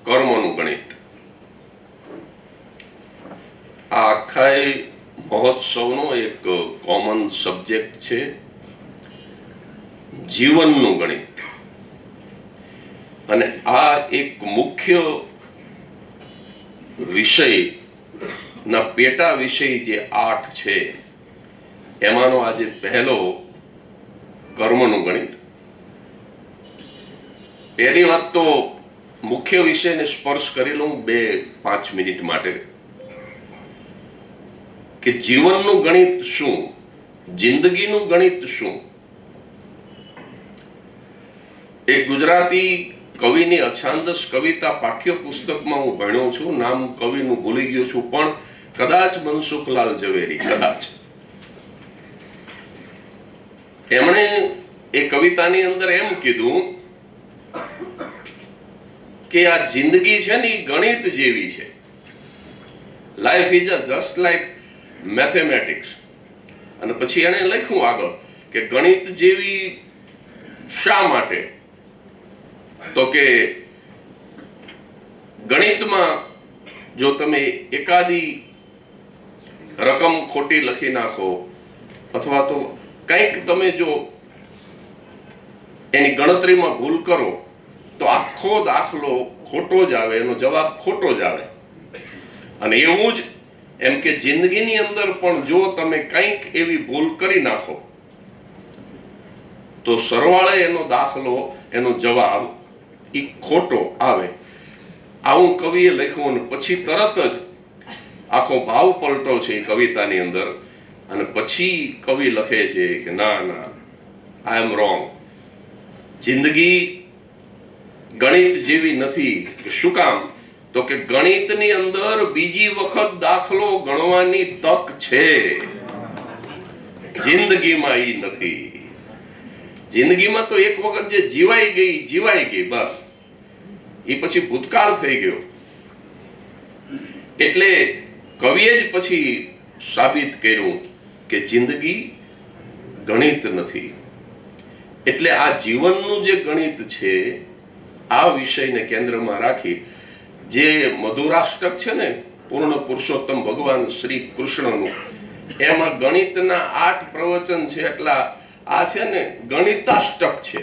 કર્મનું ગણિત. આ આખા મહોત્સવનો એક કોમન સબ્જેક્ટ છે જીવનનું ગણિત. અને આ એક મુખ્ય વિષયના પેટા વિષય જે 8 છે એમાંનો આજે પહેલો કર્મનું ગણિત. પહેલી વાત તો મુખ્ય વિષયને સ્પર્શ કરી લઉં 2-5 મિનિટ માટે કે જીવનનું ગણિત શું, જિંદગીનું ગણિત શું. એક ગુજરાતી કવિની અછાંદસ કવિતા પાઠ્યપુસ્તકમાં હું ભણ્યો છું, નામ કવિનું ભૂલી ગયો છું, પણ કદાચ મનસુખલાલ ઝવેરી, કદાચ એમણે એ કવિતાની અંદર એમ કીધું કે આ જિંદગી છે ને એ ગણિત જેવી છે. Life is just like mathematics. અને પછી એણે લખ્યું આગળ કે ગણિત જેવી શા માટે? તો કે ગણિતમાં જો તમે એકાદી રકમ ખોટી લખી નાખો અથવા તો કંઈક તમે જો એની ગણતરીમાં ભૂલ કરો તો આખો દાખલો ખોટો જ આવે, એનો જવાબ ખોટો જ આવે. અને એવું જ એમ કે જિંદગીની અંદર પણ જો તમે કંઈક એવી ભૂલ કરી નાખો તો સરવાળે એનો દાખલો, એનો જવાબ એ ખોટો આવે. આવું કવિએ લખ્યું અને પછી તરત જ આખો ભાવ પલટો છે એ કવિતાની અંદર. અને પછી કવિ લખે છે કે ના ના, આઈ એમ રોંગ. જિંદગી ગણિત જેવી નથી. શું કામ? તો કે ગણિતની અંદર બીજી વખત દાખલો ગણવાની તક છે, જિંદગીમાં ઈ નથી. જિંદગીમાં તો એક વખત જે જીવાઈ ગઈ બસ, એ પછી ભૂતકાળ થઈ ગયો. એટલે કવિએ જ પછી સાબિત કર્યું કે જિંદગી ગણિત નથી. એટલે આ જીવનનું જે ગણિત છે આ વિષયને કેન્દ્રમાં રાખી જે મધુરાષ્ટક છે ને પૂર્ણ પુરુષોત્તમ ભગવાન શ્રી કૃષ્ણનું, એમાં ગણિતના 8 પ્રવચન છે. એટલા આ છે ને ગણિતાષ્ટક છે.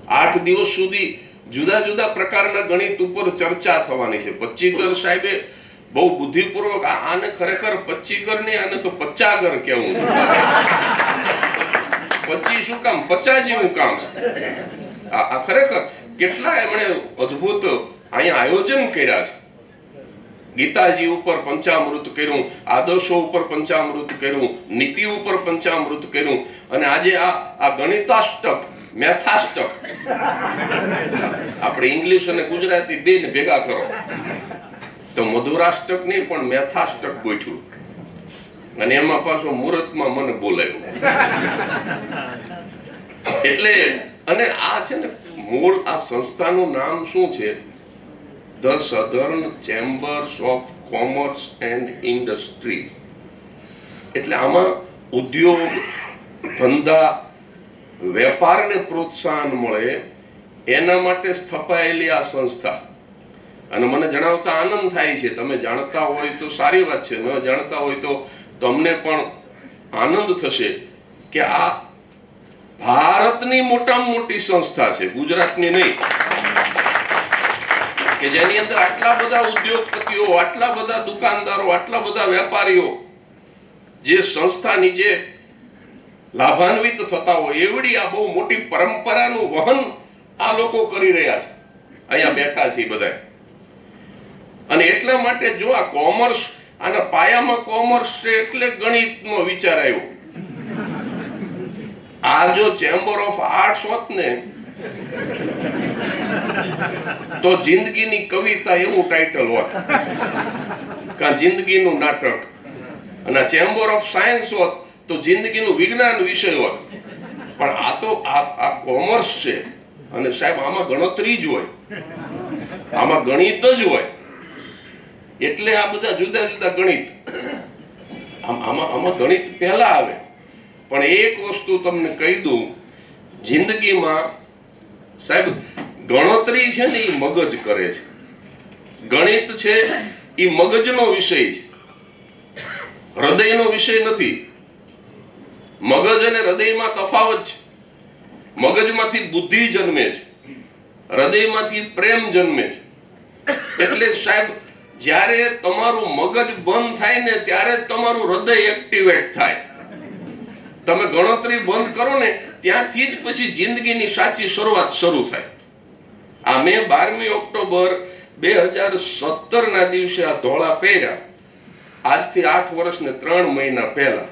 8 દિવસ સુધી જુદા જુદા પ્રકારના ગણિત ઉપર ચર્ચા થવાની છે. પચ્ચીગર સાહેબે બહુ બુદ્ધિપૂર્વક આને ખરેખર પચ્ચીગર નહીં, આને તો પચ્ચાગર કેવું. 25 શું કામ, 50 જેવું કામ છે. આ ખરેખર કેટલા એમણે અદ્ભુત અહીંયા આયોજન કર્યા છે. ગીતાજી ઉપર પંચામૃત કર્યું, આદર્શો ઉપર પંચામૃત કર્યું, નીતિ ઉપર પંચામૃત કર્યું, અને આજે આ ગણિતાષ્ટક, મેથાષ્ટક, આપણે ઇંગ્લિશ અને ગુજરાતી બેને ભેગા કરો તો મધુરાષ્ટક નહીં પણ મેથાષ્ટક ગોઠ્યું. અને એમાં પાછો મુહૂર્તમાં મને બોલાયું. એટલે અને આ છે ને મૂળ આ સંસ્થાનું નામ શું છે? The southern chambers of commerce and industries. એટલે આમાં ઉદ્યોગ, ધંધા, વેપારને પ્રોત્સાહન મળે એના માટે સ્થપાયેલી આ સંસ્થા. અને મને જણાવતા આનંદ થાય છે. તમે જાણતા હોય તો સારી વાત છે, ન જાણતા હોય તો તમને પણ આનંદ થશે કે આ ભારતની મોટામાં મોટી સંસ્થા છે, ગુજરાતની નહીં, કે જેની અંદર આટલા બધા ઉદ્યોગપતિઓ, આટલા બધા દુકાનદારો, આટલા બધા વેપારીઓ જે સંસ્થા નીચે લાભાન્વિત થતા હોય એવડી આ બહુ મોટી પરંપરાનું વહન આ લોકો કરી રહ્યા છે. અહીંયા બેઠા છે બધા. અને એટલા માટે જો આ કોમર્સ, આના પાયામાં કોમર્સ છે એટલે ગણિતનો વિચાર આવ્યો. આ જો ચેમ્બર ઓફ આર્ટ્સ હોત ને તો જિંદગીની કવિતા એવું ટાઇટલ હોત, કાં જિંદગીનું નાટક. અને ચેમ્બર ઓફ સાયન્સ હોત તો જિંદગીનું વિજ્ઞાન વિષય હોત. પણ આ તો આ કોમર્સ છે. અને સાહેબ આમાં ગણતરી જ હોય, આમાં ગણિત જ હોય. એટલે આ બધા જુદા જુદા ગણિત, આમાં ગણિત પહેલા આવે. પણ એક વસ્તુ તમને કહી દઉં, જિંદગીમાં સાહેબ ગણતરી છે ને એ મગજ કરે છે, ગણિત છે એ મગજનો વિષય છે, હૃદયનો વિષય નથી. મગજ અને હૃદયમાં તફાવત છે. મગજમાંથી બુદ્ધિ જન્મે છે, હૃદયમાંથી પ્રેમ જન્મે છે. એટલે સાહેબ, જ્યારે તમારું મગજ બંધ થાય ને ત્યારે તમારું હૃદય એક્ટિવેટ થાય. તમે ગણતરી બંધ કરો ને ત્યાંથી જ પછી જિંદગીની સાચી શરૂઆત શરૂ થાય. આ મેં 12મી ઓક્ટોબર 2017 ના દિવસે આ ધોળા પહેર્યા, આજથી 8 વર્ષ ને 3 મહિના પહેલા.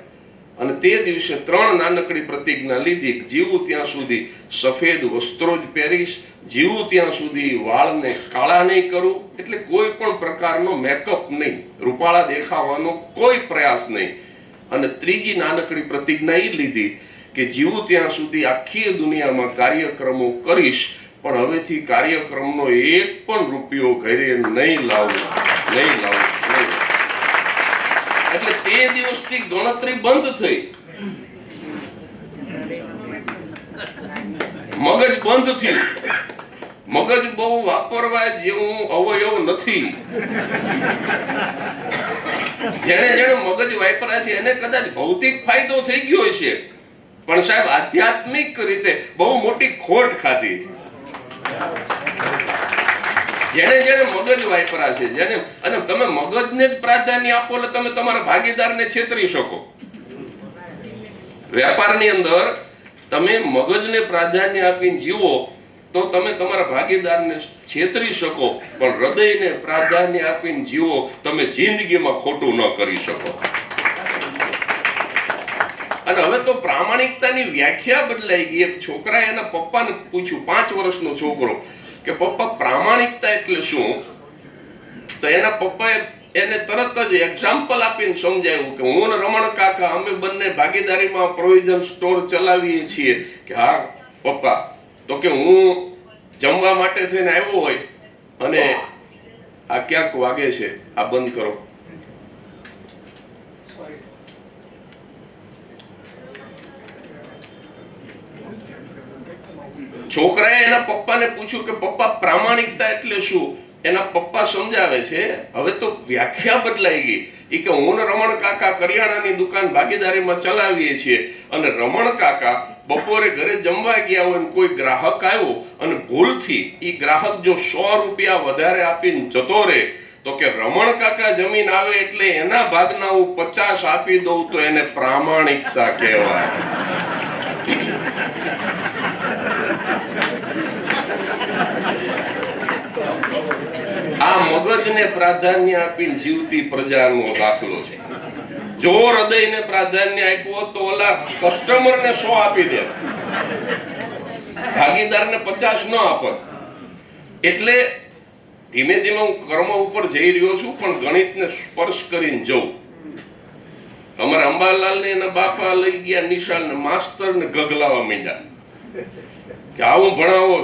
અને તે દિવસે 3 નાનકડી પ્રતિજ્ઞા લીધી. જીવું ત્યાં સુધી સફેદ વસ્ત્રો જ પહેરીશ, જીવું ત્યાં સુધી વાળને કાળા નહીં કરું, એટલે કોઈ પણ પ્રકારનો મેકઅપ નહીં, રૂપાળા દેખાવાનો કોઈ પ્રયાસ નહીં. અને ત્રીજી નાનકડી પ્રતિજ્ઞા એ લીધી કે જીવું ત્યાં સુધી આખી દુનિયામાં કાર્યક્રમો કરીશ, પણ હવેથી કાર્યક્રમનો એક પણ રૂપિયો ઘરે નહીં લાવું. એટલે તે દિવસથી ગણતરી બંધ થઈ, મગજ બંધ થયું. મગજ બહુ વાપરવા જેવું અવયવ નથી. જેણે મગજ વાપર્યા છે એને કદાચ ભૌતિક ફાયદો થઈ ગયો હશે, પણ સાહેબ આધ્યાત્મિક રીતે બહુ મોટી ખોટ ખાધી છે. જેણે મગજ વાપર્યા છે, જેને, અને તમે મગજને જ પ્રાધાન્ય આપો એટલે તમે તમારા ભાગીદારને છેતરી શકો. વેપારની અંદર તમે મગજને પ્રાધાન્ય આપીને જીવો તો તમે તમારા ભાગીદારને છેતરી શકો, પણ હૃદયને પ્રાધાન્ય આપીને જીવો તમે જિંદગીમાં ખોટું ન કરી શકો. અને હવે તો પ્રામાણિકતાની વ્યાખ્યા બદલાઈ ગઈ. એક છોકરાએ એના પપ્પાને પૂછ્યું, 5 વર્ષનો છોકરો, કે પપ્પા પ્રામાણિકતા એટલે શું? તો એના પપ્પાએ એને તરત જ એક્ઝામ્પલ આપીને સમજાવ્યું કે હું ને રમણ કાકા અમે બંને ભાગીદારીમાં પ્રોવિઝન સ્ટોર ચલાવીએ છીએ. કે હા પપ્પા, તો કે હું જમવા માટે થઈને આવ્યો હોય અને આ ક્યાંક વાગે છે, આ બંધ કરો. છોકરાએ એના પપ્પાને પૂછ્યું કે પપ્પા પ્રામાણિકતા એટલે શું? એના પપ્પા સમજાવે છે, હવે તો વ્યાખ્યા બદલાઈ ગઈ. એ કે હું ને રમણ કાકા કરિયાણાની દુકાન ભાગીદારીમાં ચલાવીએ છીએ, અને રમણ કાકા બપોરે ઘરે જમવા ગયા હોય, કોઈ ગ્રાહક આવ્યો અને ભૂલથી એ ગ્રાહક જો 100 રૂપિયા વધારે આપીને જતો રહે, તો કે રમણ કાકા જમીન આવે એટલે એના ભાગના હું 50 આપી દઉં તો એને પ્રામાણિકતા કહેવાય. આ મગજને પ્રાધાન્ય આપીને જીવતી પ્રજાનો દાખલો છે. જો હૃદયને પ્રાધાન્ય આપ્યું તો ઓલા કસ્ટમરને 100 આપી દે, ભાગીદારને 50 ન આપત. એટલે ધીમે ધીમે હું કર્મ ઉપર જઈ રહ્યો છું, પણ ગણિતને સ્પર્શ કરીને જઉં. અમારા અંબાલાલ ને એના બાપા લઈ ગયા નિશાળ ને માસ્ટર ને ગગલાવા માંડ્યા કે આવું ભણાવો,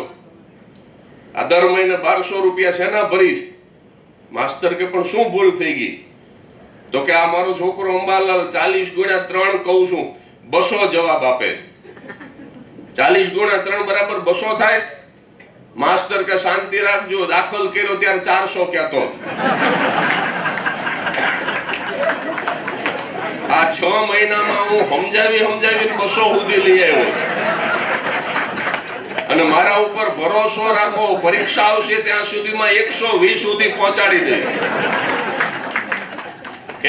આ દર મહિને 1200 રૂપિયા શેના ભરીશ? માસ્ટર કે પણ શું ભૂલ થઈ ગઈ? તો કે આ મારો છોકરો અંબાલાલ 40 ગુણ્યા 3 કહું છું 200 જવાબ આપે છે. 40 ગુણ્યા 3 બરાબર 200 થાય. માસ્ટર કે શાંતિ રાખજો, દાખલ કર્યો ત્યારે 400 કહેતો. આ 6 મહિનામાં હું સમજાવીને 200 સુધી લઈ આવ્યો. અને મારા ઉપર ભરોસો રાખો, પરીક્ષા આવશે ત્યાં સુધીમાં 120 સુધી પહોંચાડી દઈશ.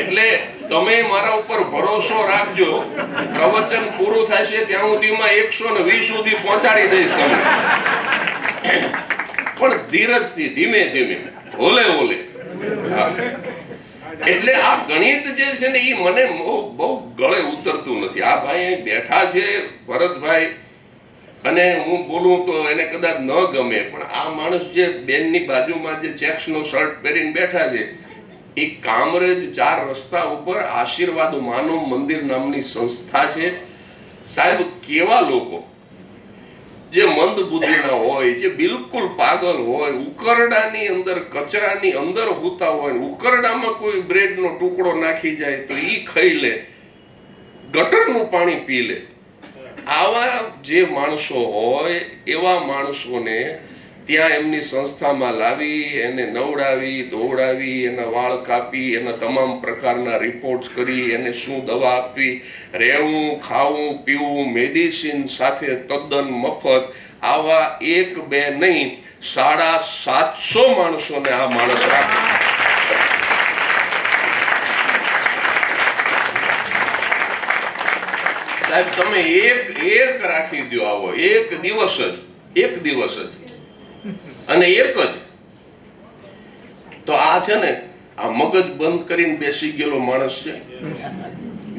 એટલે તમે મારા ઉપર ભરોસો રાખજો, પ્રવચન પૂરું થશે ત્યાં સુધીમાં 120 સુધી પહોંચાડી દઈશ તમને. પણ ધીરજથી, ધીમે ધીમે, ઓલે. એટલે આ ગણિત જે છે ને એ મને બહુ ગળે ઉતરતું નથી. આ ભાઈ બેઠા છે ભરતભાઈ, અને હું બોલું તો એને કદાચ ન ગમે, પણ આ માણસ જે બેનની બાજુમાં જે ચેક્સનો શર્ટ પહેરીને બેઠા છે, એ કામરેજ 4 રસ્તા ઉપર આશીર્વાદ માનવ મંદિર નામની સંસ્થા છે. સાહેબ, કેવા લોકો જે મંદ બુદ્ધિના હોય, જે બિલકુલ પાગલ હોય, ઉકરડાની અંદર કચરાની અંદર હોતા હોય, ઉકરડામાં કોઈ બ્રેડનો ટુકડો નાખી જાય તો ઈ ખાઈ લે, ગટરનું પાણી પી લે. આવા જે માણસો હોય એવા માણસોને ત્યાં એમની સંસ્થામાં લાવી, એને નવડાવી ધોવડાવી, એના વાળ કાપી, એના તમામ પ્રકારના રિપોર્ટ કરી, એને શું દવા આપવી, રહેવું, ખાવું, પીવું, મેડિસિન સાથે તદ્દન મફત, આવા 1 2 નહીં 750 માણસોને આ માણસ રાખે. સાહેબ તમે એક રાખી દો, આવો એક દિવસ જ અને એક જ, તો આ છે ને આ મગજ બંધ કરીને બેસી ગયેલો માણસ છે,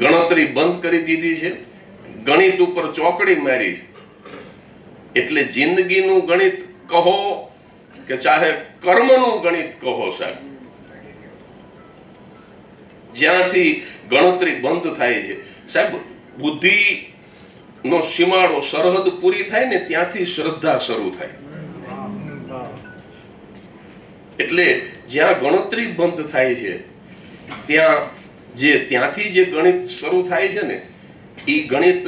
ગણતરી બંધ કરી દીધી છે, ગણિત ઉપર ચોકડી મારી છે. એટલે જિંદગીનું ગણિત કહો કે ચાહે કર્મનું ગણિત કહો સાહેબ, જ્યાંથી ગણતરી બંધ થાય છે સાહેબ, બુદ્ધિ નો સીમાડો સરહદ પૂરી થાય ને ત્યાંથી શ્રદ્ધા શરૂ થાય. એટલે જ્યાં ગણતરી બંધ થાય છે ત્યાંથી જે ગણિત શરૂ થાય છે ને એ ગણિત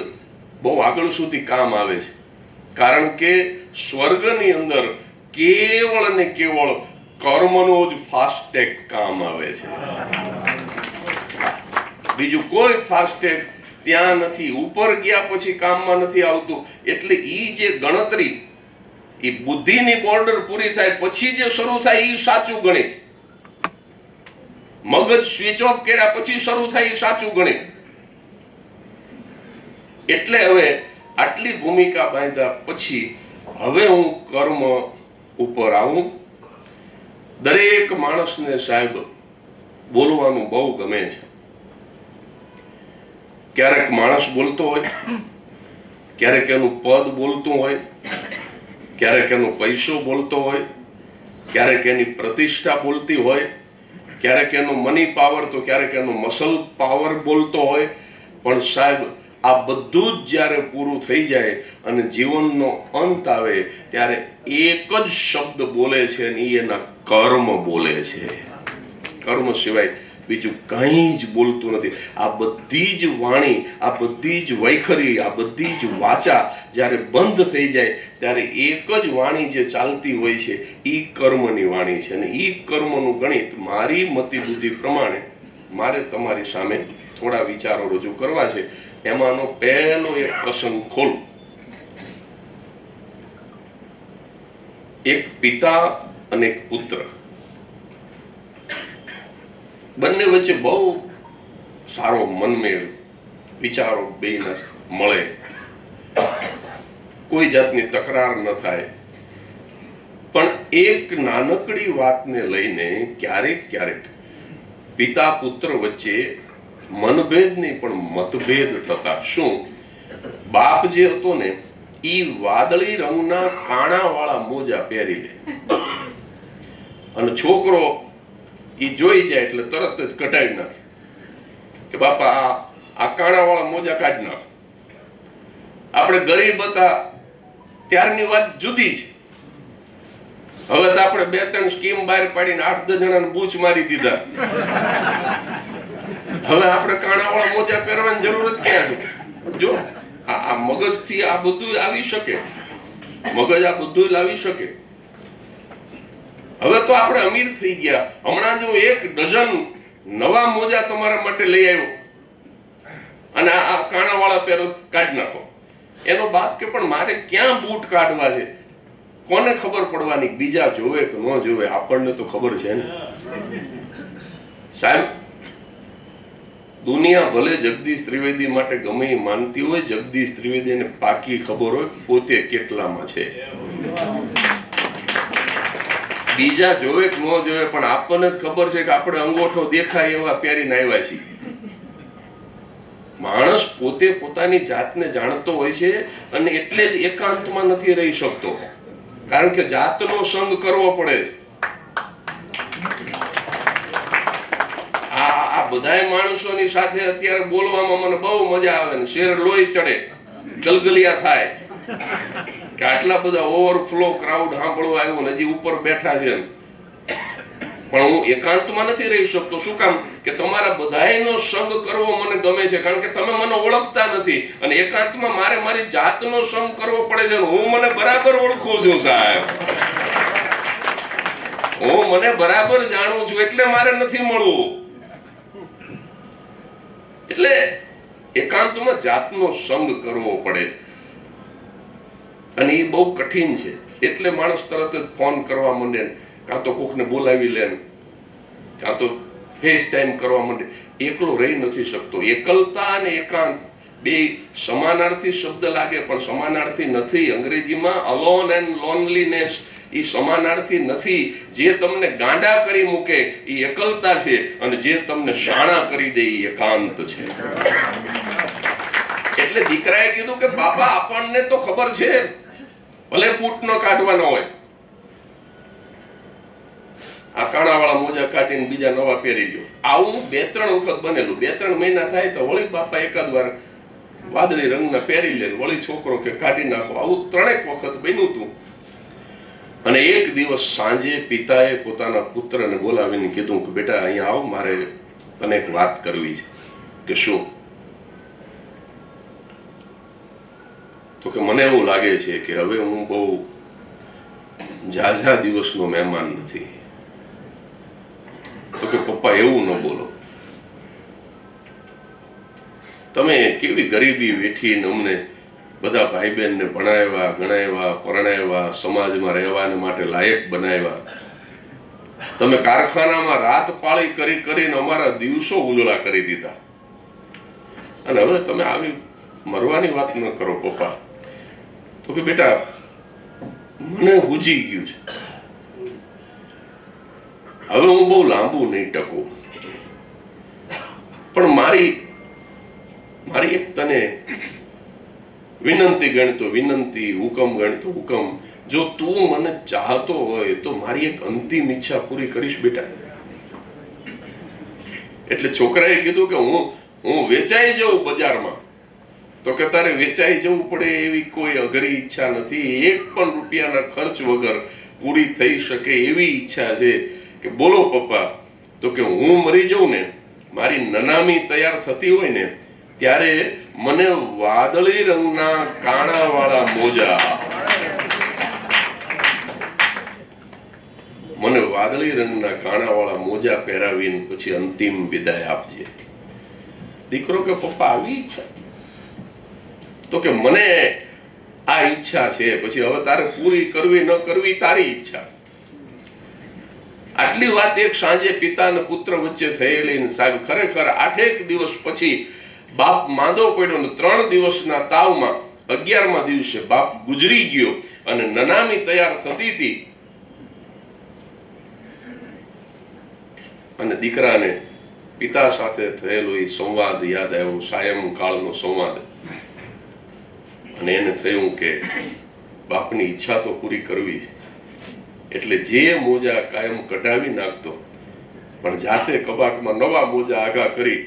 બહુ આગળ સુધી કામ આવે છે. કારણ કે સ્વર્ગની અંદર કેવળ ને કેવળ કર્મનો જ ફાસ્ટેગ કામ આવે છે, બીજું કોઈ ફાસ્ટેગ ત્યાં નથી. ઉપર ગયા પછી કામમાં નથી આવતું. એટલે ઈ જે ગણતરી ઈ બુદ્ધિની બોર્ડર પૂરી થાય પછી જે શરૂ થાય ઈ સાચું ગણિત. મગજ સ્વિચ ઓફ કર્યા પછી શરૂ થાય ઈ સાચું ગણિત. એટલે હવે આટલી ભૂમિકા બાંધ્યા પછી હવે હું કર્મ ઉપર આવું. દરેક માણસને સાહેબ બોલવાનું બહુ ગમે છે. ક્યારેક માણસ બોલતો હોય, ક્યારેક એનું પદ બોલતું હોય, ક્યારેક એનો પૈસો બોલતો હોય, ક્યારેક એની પ્રતિષ્ઠા બોલતી હોય, ક્યારેક એનો મની પાવર તો ક્યારેક એનો મસલ પાવર બોલતો હોય. પણ સાહેબ આ બધું જ જ્યારે પૂરું થઈ જાય અને જીવનનો અંત આવે ત્યારે એક જ શબ્દ બોલે છે અને એના કર્મ બોલે છે. કર્મ સિવાય બીજું કંઈ જ બોલતું નથી. આ બધી જ વાણી, આ બધી જ વૈખરી, આ બધી જ વાચા જ્યારે બંધ થઈ જાય ત્યારે એક જ વાણી જે ચાલતી હોય છે એ કર્મની વાણી છે. અને એ કર્મનું ગણિત મારી મતિ બુદ્ધિ પ્રમાણે મારે તમારી સામે થોડા વિચારો રજૂ કરવા છે. એમાંનો પહેલો એક પ્રસંગ ખોલું. એક પિતા અને એક પુત્ર, બંને વચ્ચે બહુ સારો મનમેળ, વિચારો બેયના મળે, કોઈ જાતની તકરાર ન થાય. પણ એક નાનકડી વાતને લઈને ક્યારેક પિતા પુત્ર વચ્ચે મનભેદ નહીં પણ મતભેદ થતા. શું? બાપ જે હતો ને ઈ વાદળી રંગના કાણાવાળા મોજા પહેરી લે અને છોકરો ઈ જોઈ જાય એટલે તરત જ કઢાવી નાખે કે બાપા આ કાણાવાળા મોજા કાઢી નાખ. આપણે ગરીબ હતા ત્યારની વાત જુદી છે. હવે તો આપણે 2-3 સ્કીમ બહાર પાડીને 8-10 જણાને બૂચ મારી દીધા. હવે આપણે કાણાવાળા મોજા પહેરવાની જરૂર જ ક્યાં છે? જો આ મગજથી આ બધું આવી શકે, મગજ આ બધું લાવી શકે. હવે તો આપણે અમીર થઈ ગયા. હમણાં જ હું 1 ડઝન નવા મોજા તમારા માટે લઈ આવ્યો અને આ કાણાવાળા પહેરો કાઢી નાખો. એનો બાપ કે પણ મારે ક્યાં બૂટ કાઢવા છે? કોને ખબર પડવાની? બીજા જોવે કે ન જોવે, આપણને તો ખબર છે ને સાહેબ. દુનિયા ભલે જગદીશ ત્રિવેદી માટે ગમે એ માનતી હોય, જગદીશ ત્રિવેદીને પાકી ખબર હોય પોતે કેટલામાં છે. બીજા જોવે કે ન જોવે પણ આપણને જ ખબર છે કે આપણે અંગોઠો દેખાય એવા પહેરીને આવ્યા છીએ. માણસ પોતે પોતાની જાતને જાણતો હોય છે અને એટલે જ એકાંતમાં નથી રહી શકતો, કારણ કે જાતનો સંગ કરવો પડે છે. આ બધાય માણસોની સાથે અત્યારે બોલવામાં મને બહુ મજા આવે ને શેર લોહી ચડે, ગલગલિયા થાય કે આટલા બધા ઓવરફ્લો ક્રાઉડ સાંભળવા આવ્યો ને હજી ઉપર બેઠા છે. પણ હું એકાંતમાં નથી રહી શકતો. શું કામ? કે તમારા બધાયનો સંગ કરવો મને ગમે છે, કારણ કે તમે મને ઓળખતા નથી અને એકાંતમાં મારે મારી જાતનો સંગ કરવો પડે છે. હું મને બરાબર ઓળખું છું સાહેબ. હું મને બરાબર જાણું છું એટલે મારે નથી મળવું. એટલે એકાંતમાં જાતનો સંગ કરવો પડે છે અને એ બહુ કઠિન છે. એટલે માણસ તરત જ ફોન કરવા માંડે, કાં તો કોકને બોલાવી લે, કાં તો ફેસ ટાઈમ કરવા માંડે. એકલો રહી નથી શકતો. એકલતા અને એકાંત બે સમાનાર્થી શબ્દ લાગે પણ સમાનાર્થી નથી. અંગ્રેજીમાં અલોન એન્ડ લોનલીનેસ એ સમાનાર્થી નથી. જે તમને ગાંડા કરી મૂકે એ એકલતા છે અને જે તમને શાણા કરી દે એ એકાંત છે. એટલે દીકરાએ કીધું કે બાપા આપણને તો ખબર છે, ભલે બૂટ ન કાઢવાનો હોય, આ કાણાવાળા મોજા કાઢીને બીજા નવા પહેરી લ્યો. આવું 2-3 વખત બનેલું. 2-3 મહિના થાય તો વળી બાપા એકાદ વાર વાદળી રંગના પહેરી લે, વળી છોકરો કે કાઢી નાખો. આવું 3 વખત બન્યું હતું. અને એક દિવસ સાંજે પિતાએ પોતાના પુત્રને બોલાવીને કીધું કે બેટા અહીંયા આવ, મારે તને એક વાત કરવી છે. કે શું? તો કે મને એવું લાગે છે કે હવે હું બહુ ઝાઝા દિવસનો મહેમાન નથી. તો કે પપ્પા એવું ન બોલો, તમે કેવી ગરીબી વેઠીને અમને બધા ભાઈ બહેનને ભણાવ્યા, ગણાવ્યા, પરણાવ્યા, સમાજમાં રહેવાને માટે લાયક બનાવ્યા. તમે કારખાનામાં રાત પાળી કરી કરીને અમારા દિવસો ઉજળા કરી દીધા અને હવે તમે આવી મરવાની વાત ન કરો પપ્પા. તો કે બેટા મને હુજી ગયું છે, હવે હું બહુ લાંબુ નહીં ટકું, પણ મારી એક તને વિનંતી ગણતો વિનંતી, હુકમ ગણતો હુકમ. જો તું મને ચાહતો હોય તો મારી એક અંતિમ ઈચ્છા પૂરી કરીશ બેટા. એટલે છોકરાએ કીધું કે હું વેચાઈ જાઉં બજારમાં. તો કે તારે વેચાઈ જવું પડે એવી કોઈ અઘરી ઈચ્છા નથી. 1 પણ રૂપિયાના ખર્ચ વગર પૂરી થઈ શકે એવી ઈચ્છા છે. કે બોલો પપ્પા. તો કે હું મરી જાઉં ને, મારી નનામી તૈયાર થતી હોય ને ત્યારે મને વાદળી રંગના કાણાવાળા મોજા, મને વાદળી રંગના કાણાવાળા મોજા પહેરાવીને પછી અંતિમ વિદાય આપજે. દીકરો કે પપ્પા આવી ઈચ્છા? તો કે મને આ ઈચ્છા છે, પછી હવે તારે પૂરી કરવી ન કરવી તારી ઈચ્છા. આટલી વાત એક સાંજે પિતા અને પુત્ર વચ્ચે થયેલી. સાહેબ ખરેખર 8 દિવસ પછી બાપ માંદો પડ્યો ને 3 દિવસના તાવમાં 11મા દિવસે બાપ ગુજરી ગયો અને નનામી તૈયાર થતી હતી. અને દીકરાને પિતા સાથે થયેલો એ સંવાદ યાદ આવ્યો, સાયંકાળનો સંવાદ. અને એને થયું કે બાપની ઈચ્છા તો પૂરી કરવી છે. એટલે જે મોજા કાયમ કઢાવી નાખતો પણ જાતે કબાટમાં નવા મોજા આગા કરી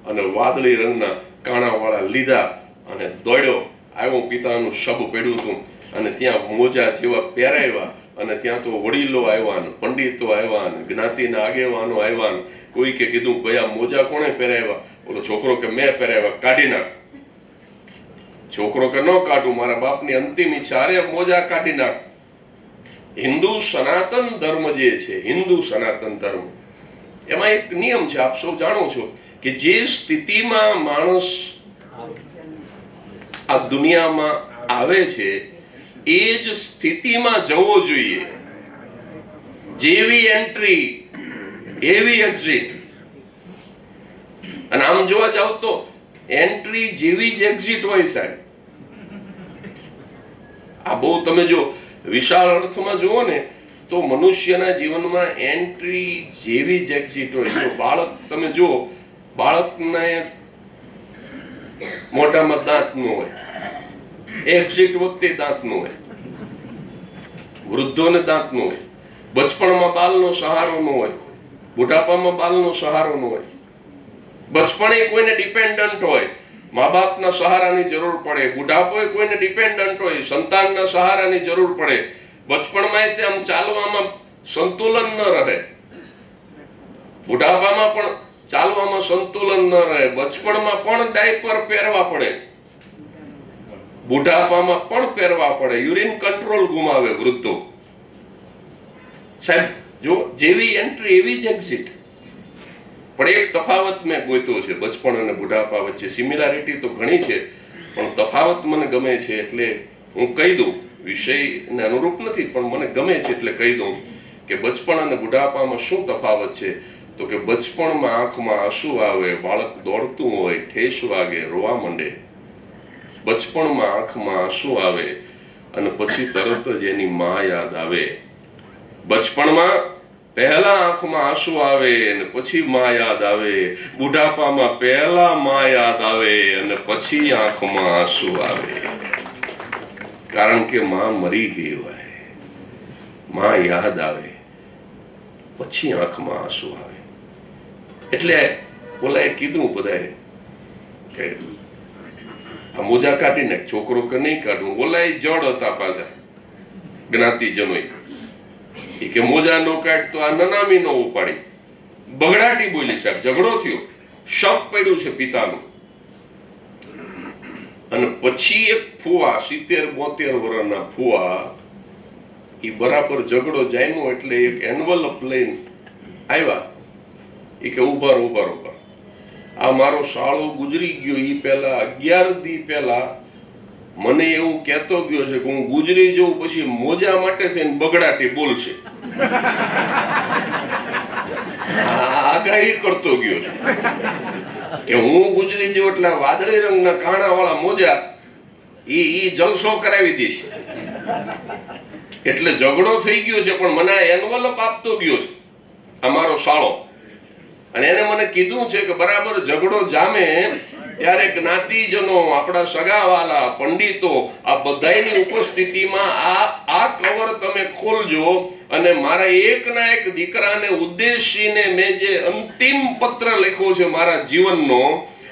અને વાદળી રંગના કાણાવાળા લીધા અને દોડ્યો આવ્યો. પિતાનું શબ પડ્યું હતું અને ત્યાં મોજા જેવા પહેરાવ્યા અને ત્યાં તો વડીલો આવ્યા ને પંડિતો આવ્યા ને જ્ઞાતિના આગેવાનો આવ્યા ને કોઈ કે કીધું ભાઈ આ મોજા કોણે પહેરાવ્યા? ઓલો છોકરો કે મેં પહેરાવ્યા, કાઢી નાખ. છોકરો કે ન કાઢું, મારા બાપની અંતિમ ઈચ્છા. અરે મોજા કાઢી નાખ. હિન્દુ સનાતન ધર્મ જે છે, હિન્દુ સનાતન ધર્મ, એમાં એક નિયમ છે, આપ સૌ જાણો છો કે જે સ્થિતિમાં માણસ આ દુનિયામાં આવે છે એ જ સ્થિતિમાં જવો જોઈએ. જેવી એન્ટ્રી એવી એક્ઝિટ. અને આમ જોવા જાવ તો એન્ટ્રી જેવી જ એક્ઝિટ હોય સાહેબ. આ બહુ તમે જો વિશાળ અર્થમાં જુઓ ને તો મનુષ્યના જીવનમાં એન્ટ્રી જેવી જ એક્ઝિટ હોય. જો બાળક તમે જુઓ, બાળકને મોઢામાં દાંત ન હોય, એક્ઝિટ વખતે દાંત ન હોય. વૃદ્ધોને દાંત ન હોય. બચપણમાં બાલનો સહારો ન હોય, બુઢાપામાં બાલનો સહારો ન હોય. બચપણે કોઈને ડિપેન્ડન્ટ હોય, મા બાપના સહારાની જરૂર પડે. બુઢાપોએ કોઈને ડિપેન્ડન્ટ હોય, સંતાનના સહારાની જરૂર પડે. બચપણમાં તે આમ ચાલવામાં સંતુલન ન રહે, બુઢાપામાં પણ ચાલવામાં સંતુલન ન રહે. બચપણમાં પણ ડાયપર પહેરવા પડે, બુઢાપામાં પણ પહેરવા પડે. યુરિન કંટ્રોલ ગુમાવે વૃદ્ધો. સાહેબ જો જેવી એન્ટ્રી એવી જ એક્ઝિટ. પણ એક તફાવત મેં ગોત્યો છે બચપણ અને બુઢાપા વચ્ચે. સિમિલારિટી તો ઘણી છે, પણ તફાવત મને ગમે છે એટલે હું કહી દઉં. વિષયને અનુરૂપ નથી, પણ મને ગમે છે એટલે કહી દઉં કે બચપણ અને બુઢાપામાં શું તફાવત છે. તો કે બચપણમાં આંખમાં આંસુ આવે, બાળક દોડતું હોય, ઠેસ વાગે, રોવા માંડે. બચપણમાં આંખમાં આંસુ આવે અને પછી તરત જ એની માં યાદ આવે. બચપણમાં પહેલા આંખમાં આંસુ આવે અને પછી માં યાદ આવે. બુઢાપામાં પહેલા માં યાદ આવે અને પછી આંખમાં આંસુ આવે. કારણ કે માં મરી ગઈ હોય, માં યાદ આવે, પછી આંખમાં આંસુ આવે. એટલે ઓલાએ કીધું બધાએ કે આ મોજા કાઢી નાખ, છોકરો કે નહીં કાઢવું. ઓલાએ જડ હતા પાછા જ્ઞાતિજનો, કે મોજા નો કાઢ તો આ નનામી નો ઉપાડી. બગડાટી બોલી સાહેબ, ઝઘડો થયો, શક પડ્યું છે પિતાનું. અને પછી એક ફુવા 70-72 વર્ષના ફુવા એ બરાબર ઝઘડો જામ્યો એટલે એક એન્વલપ લઈને આવ્યા. એ કે ઉભા આ મારો શાળો ગુજરી ગયો એ પહેલા 11 દી પહેલા મને એવું કહેતો ગયો છે કે હું ગુજરી જઉં પછી મોજા માટે થઈને બગડાટી બોલશે. આગાહી કરતો ગયો છે કે હું ગુજરી જઉં એટલે વાદળી રંગના કાણા વાળા મોજા ઈ જલસો કરાવી દેશે. એટલે ઝઘડો થઈ ગયો છે, પણ મને એન્વલપ આપતો ગયો છે અમારો શાળો. અને એને મને કીધું છે કે બરાબર ઝઘડો જામે ત્યારે જ્ઞાતિજનો, આપણા સગાવાલા, પંડિતો, આ બધાની ઉપસ્થિતિમાં આ કવર તમે ખોલજો અને મારા એકના એક દીકરાને ઉદ્દેશીને મેં જે અંતિમ પત્ર લખ્યો છે મારા જીવનનો,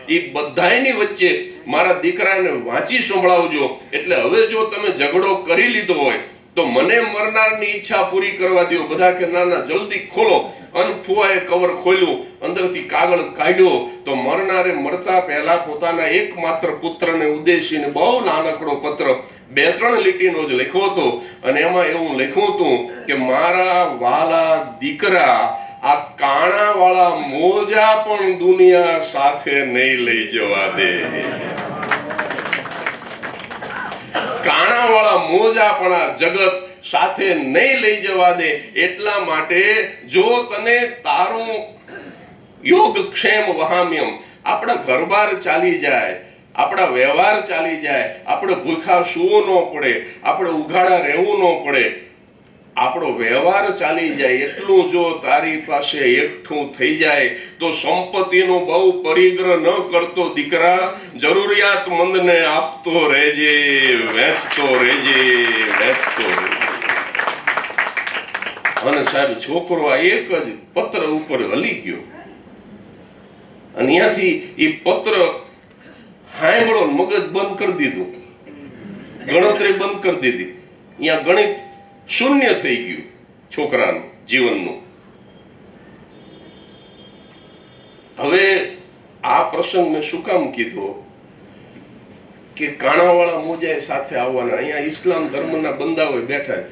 એ બધાની વચ્ચે મારા દીકરાને વાંચી સંભળાવજો. એટલે હવે જો તમે ઝઘડો કરી લીધો હોય તો મને મરનારની ઈચ્છા પૂરી કરવા દો. બધા કે ના ના જલ્દી ખોલો. અને ફુવાએ કવર ખોલ્યું, અંદરથી કાગળ કાઢ્યો તો મરનારે મરતા પહેલા પોતાના એકમાત્ર પુત્રને ઉદ્દેશીને બહુ નાનકડો પત્ર 2-3 લીટીનો જ લખ્યો હતો. અને એમાં એવું લખ્યું હતું કે મારા વાલા દીકરા, આ કાણા વાળા મોજા પણ દુનિયા સાથે નહીં લઈ જવા દે. કાણા વાળા મોજા પણ આ જગત સાથે નહીં લઈ જવા દે. એટલા માટે જો તને તારું યોગક્ષેમ વહામ્યમ, આપણા ઘરબાર ચાલી જાય, આપણા વ્યવહાર ચાલી જાય, આપણે ભૂખા સૂવું ન પડે, આપણે ઉઘાડા રહેવું ન પડે, આપણો વ્યવહાર ચાલી જાય, એટલું જો તારી પાસે એકઠું થઈ જાય તો સંપત્તિનો બહુ પરિગ્રહ ન કરતો દીકરા, જરૂરિયાતમંદને આપતો રહેજે, વેચતો રહેજે. અને સાહેબ છોકરો આ એક જ પત્ર ઉપર હલી ગયો અને ત્યાંથી એ પત્ર હાંભળો, મગજ બંધ કરી દીધું, ગણતરી બંધ કરી દીધી. અહીંયા ગણિત શૂન્ય થઈ ગયું છોકરાનું જીવનનું. હવે આ પ્રસંગ મેં શું કામ કીધો કે કાણાવાળા મોજા સાથે આવવાના. અહીંયા ઇસ્લામ ધર્મના બંદાઓ બેઠા,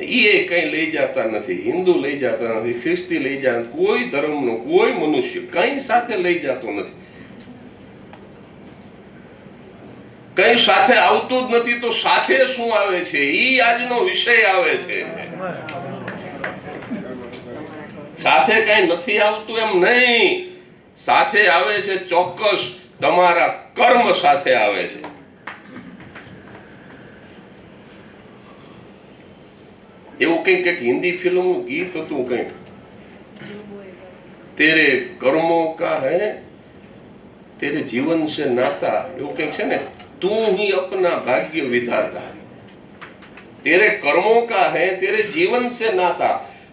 એ કઈ લઈ જતા નથી, હિન્દુ લઈ જતા નથી, ખ્રિસ્તી લઈ જતા, કોઈ ધર્મનો કોઈ મનુષ્ય કઈ સાથે લઈ જતો નથી, કઈ સાથે આવતું જ નથી. તો સાથે શું આવે છે ઈ આજનો વિષય આવે છે. સાથે કઈ નથી આવતું એમ નહીં, સાથે આવે છે ચોક્કસ તમારા કર્મ સાથે આવે છે. એવું કંઈક હિન્દી ફિલ્મનું ગીત હતું કંઈક, તેરે કર્મો કા હૈ તેરે જીવન સે નાતા, એવું કંઈક છે ને. તું ही अपना भाग्य विधाता, तेरे कर्मों का है तेरे जीवन से नाता.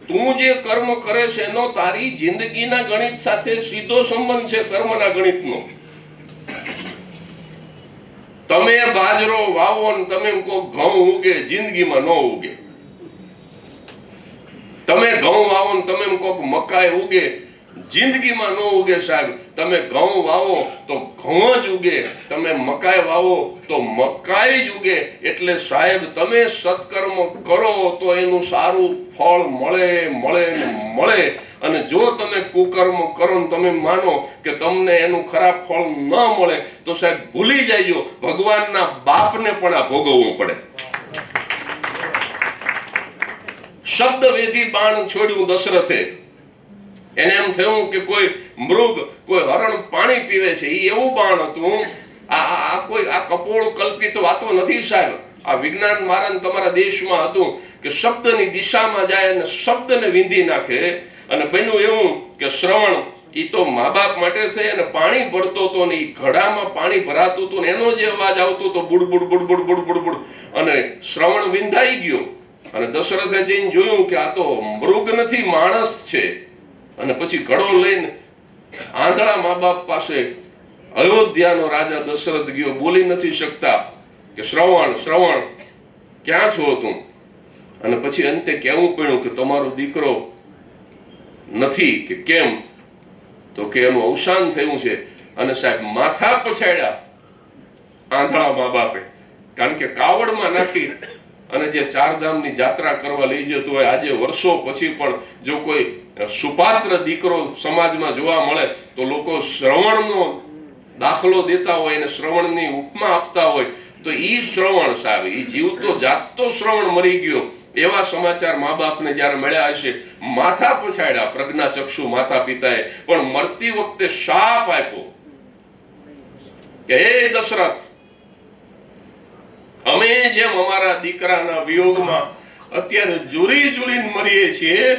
તું જે કર્મ કરે છે એનો તારી જિંદગીના ગણિત સાથે સીધો સંબંધ છે, કર્મના ગણિતનો. તમે બાજરો વાવો ને તમે કહો ઘઉં ઉગે, જિંદગીમાં ન ઉગે. તમે ઘઉં વાવો ને તમે કહો મકાઈ ઉગે, જિંદગીમાં ન ઉગે સાહેબ. તમે ઘઉં વાવો તો ઘઉં જ ઉગે, તમે મકાઈ વાવો તો મકાઈ જ ઉગે. એટલે સાહેબ તમે સત્કર્મ કરો તો એનું સારું ફળ મળે મળે ને મળે. અને જો તમે કુકર્મ કરો ને તમે માનો કે તમને એનું ખરાબ ફળ ન મળે તો સાહેબ ભૂલી જાયજો ભગવાનના બાપને પણ આ ભોગવવું પડે. શબ્દ વેધી બાણ છોડ્યું દશરથે. એને એમ થયું કે કોઈ મૃગ, કોઈ હરણ પાણી પીવે છે, એ એવું બાણ હતું. આ કપોળ કલ્પિત વાતો નથી સાહેબ. આ વિજ્ઞાન મારા તમારા દેશમાં હતું કે શબ્દની દિશામાં જાય અને શબ્દને વીંધી નાખે. અને બન્યું એવું કે શ્રવણ એ તો મા બાપ માટે થઈ અને પાણી ભરતો હતો ને એ ઘડામાં પાણી ભરાતું હતું ને એનો જે અવાજ આવતો હતો બુડ બુડ બુડ બુડ બુડ બુડ બુડ, અને શ્રવણ વિંધાઈ ગયો. અને દશરથે જઈને જોયું કે આ તો મૃગ નથી, માણસ છે. અને પછી ઘડો લઈને આંધળા મા બાપ પાસે અયોધ્યાનો રાજા દશરથ ગયો. બોલી નથી શકતા કે શ્રવણ શ્રવણ ક્યાં છો તું? અને પછી અંતે કહેવું પડ્યું કે તમારો દીકરો નથી. કે કેમ? તો કે એનું અવસાન થયું છે. અને સાહેબ માથા પછાડ્યા આંધળા મા બાપે, કારણ કે કાવડમાં નાખી અને જે ચારધામની જાત્રા કરવા લઈ જતો હોય, આજે વર્ષો પછી પણ જો કોઈ સુપાત્ર દીકરો સમાજમાં જોવા મળે તો લોકો શ્રવણનો દાખલો દેતા હોય અને શ્રવણની ઉપમા આપતા હોય. તો ઈ શ્રવણ સાહેબ, ઈ જીવતો જાગતો શ્રવણ મરી ગયો. એવા સમાચાર મા બાપને જયારે મળ્યા હશે, માથા પછાડ્યા પ્રજ્ઞાચક્ષુ માતા પિતાએ. પણ મરતી વખતે શાપ આપ્યો કે હે દશરથ, અમે જેમ અમારા દીકરાના વિયોગમાં અત્યારે જુરી જુરીને મરીએ છીએ,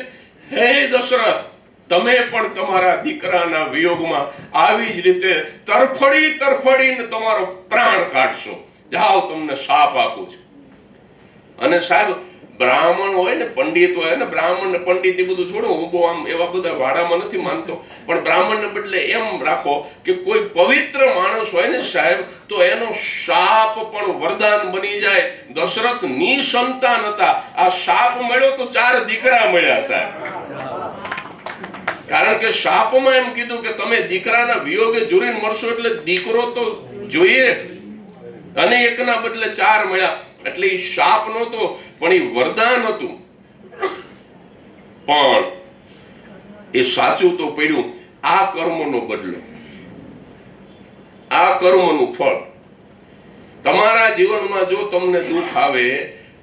હે દશરથ તમે પણ તમારા દીકરાના વિયોગમાં આવી જ રીતે તરફડી તરફડીને તમારો પ્રાણ કાઢશો. જાઓ, તમને શાપ આપું છું. અને સાહેબ બ્રાહ્મણ હોય ને, પંડિત હોય ને, બ્રાહ્મણ ને પંડિત એ બધું છોડો, હું બહુ આમ એવા બધા વાડામાં નથી માનતો, પણ બ્રાહ્મણને બદલે એમ રાખો કે કોઈ પવિત્ર માણસ હોય ને સાહેબ, તો એનો શાપ પણ વરદાન બની જાય. દશરથ નિસંતાન હતા, આ શાપ મળ્યો તો 4 દીકરા મળ્યા સાહેબ. કારણ કે શાપમાં એમ કીધું કે તમે દીકરાના વિયોગે જુરીને મળશો એટલે દીકરો તો જોઈએ, અને એકના બદલે 4 મળ્યા. એટલે એ શાપ નહોતો પણ એ વરદાન હતું. પણ એ સાચું તો પડ્યું. આ કર્મનો બદલો, આ કર્મનું ફળ. તમારા જીવનમાં જો તમને દુઃખ આવે,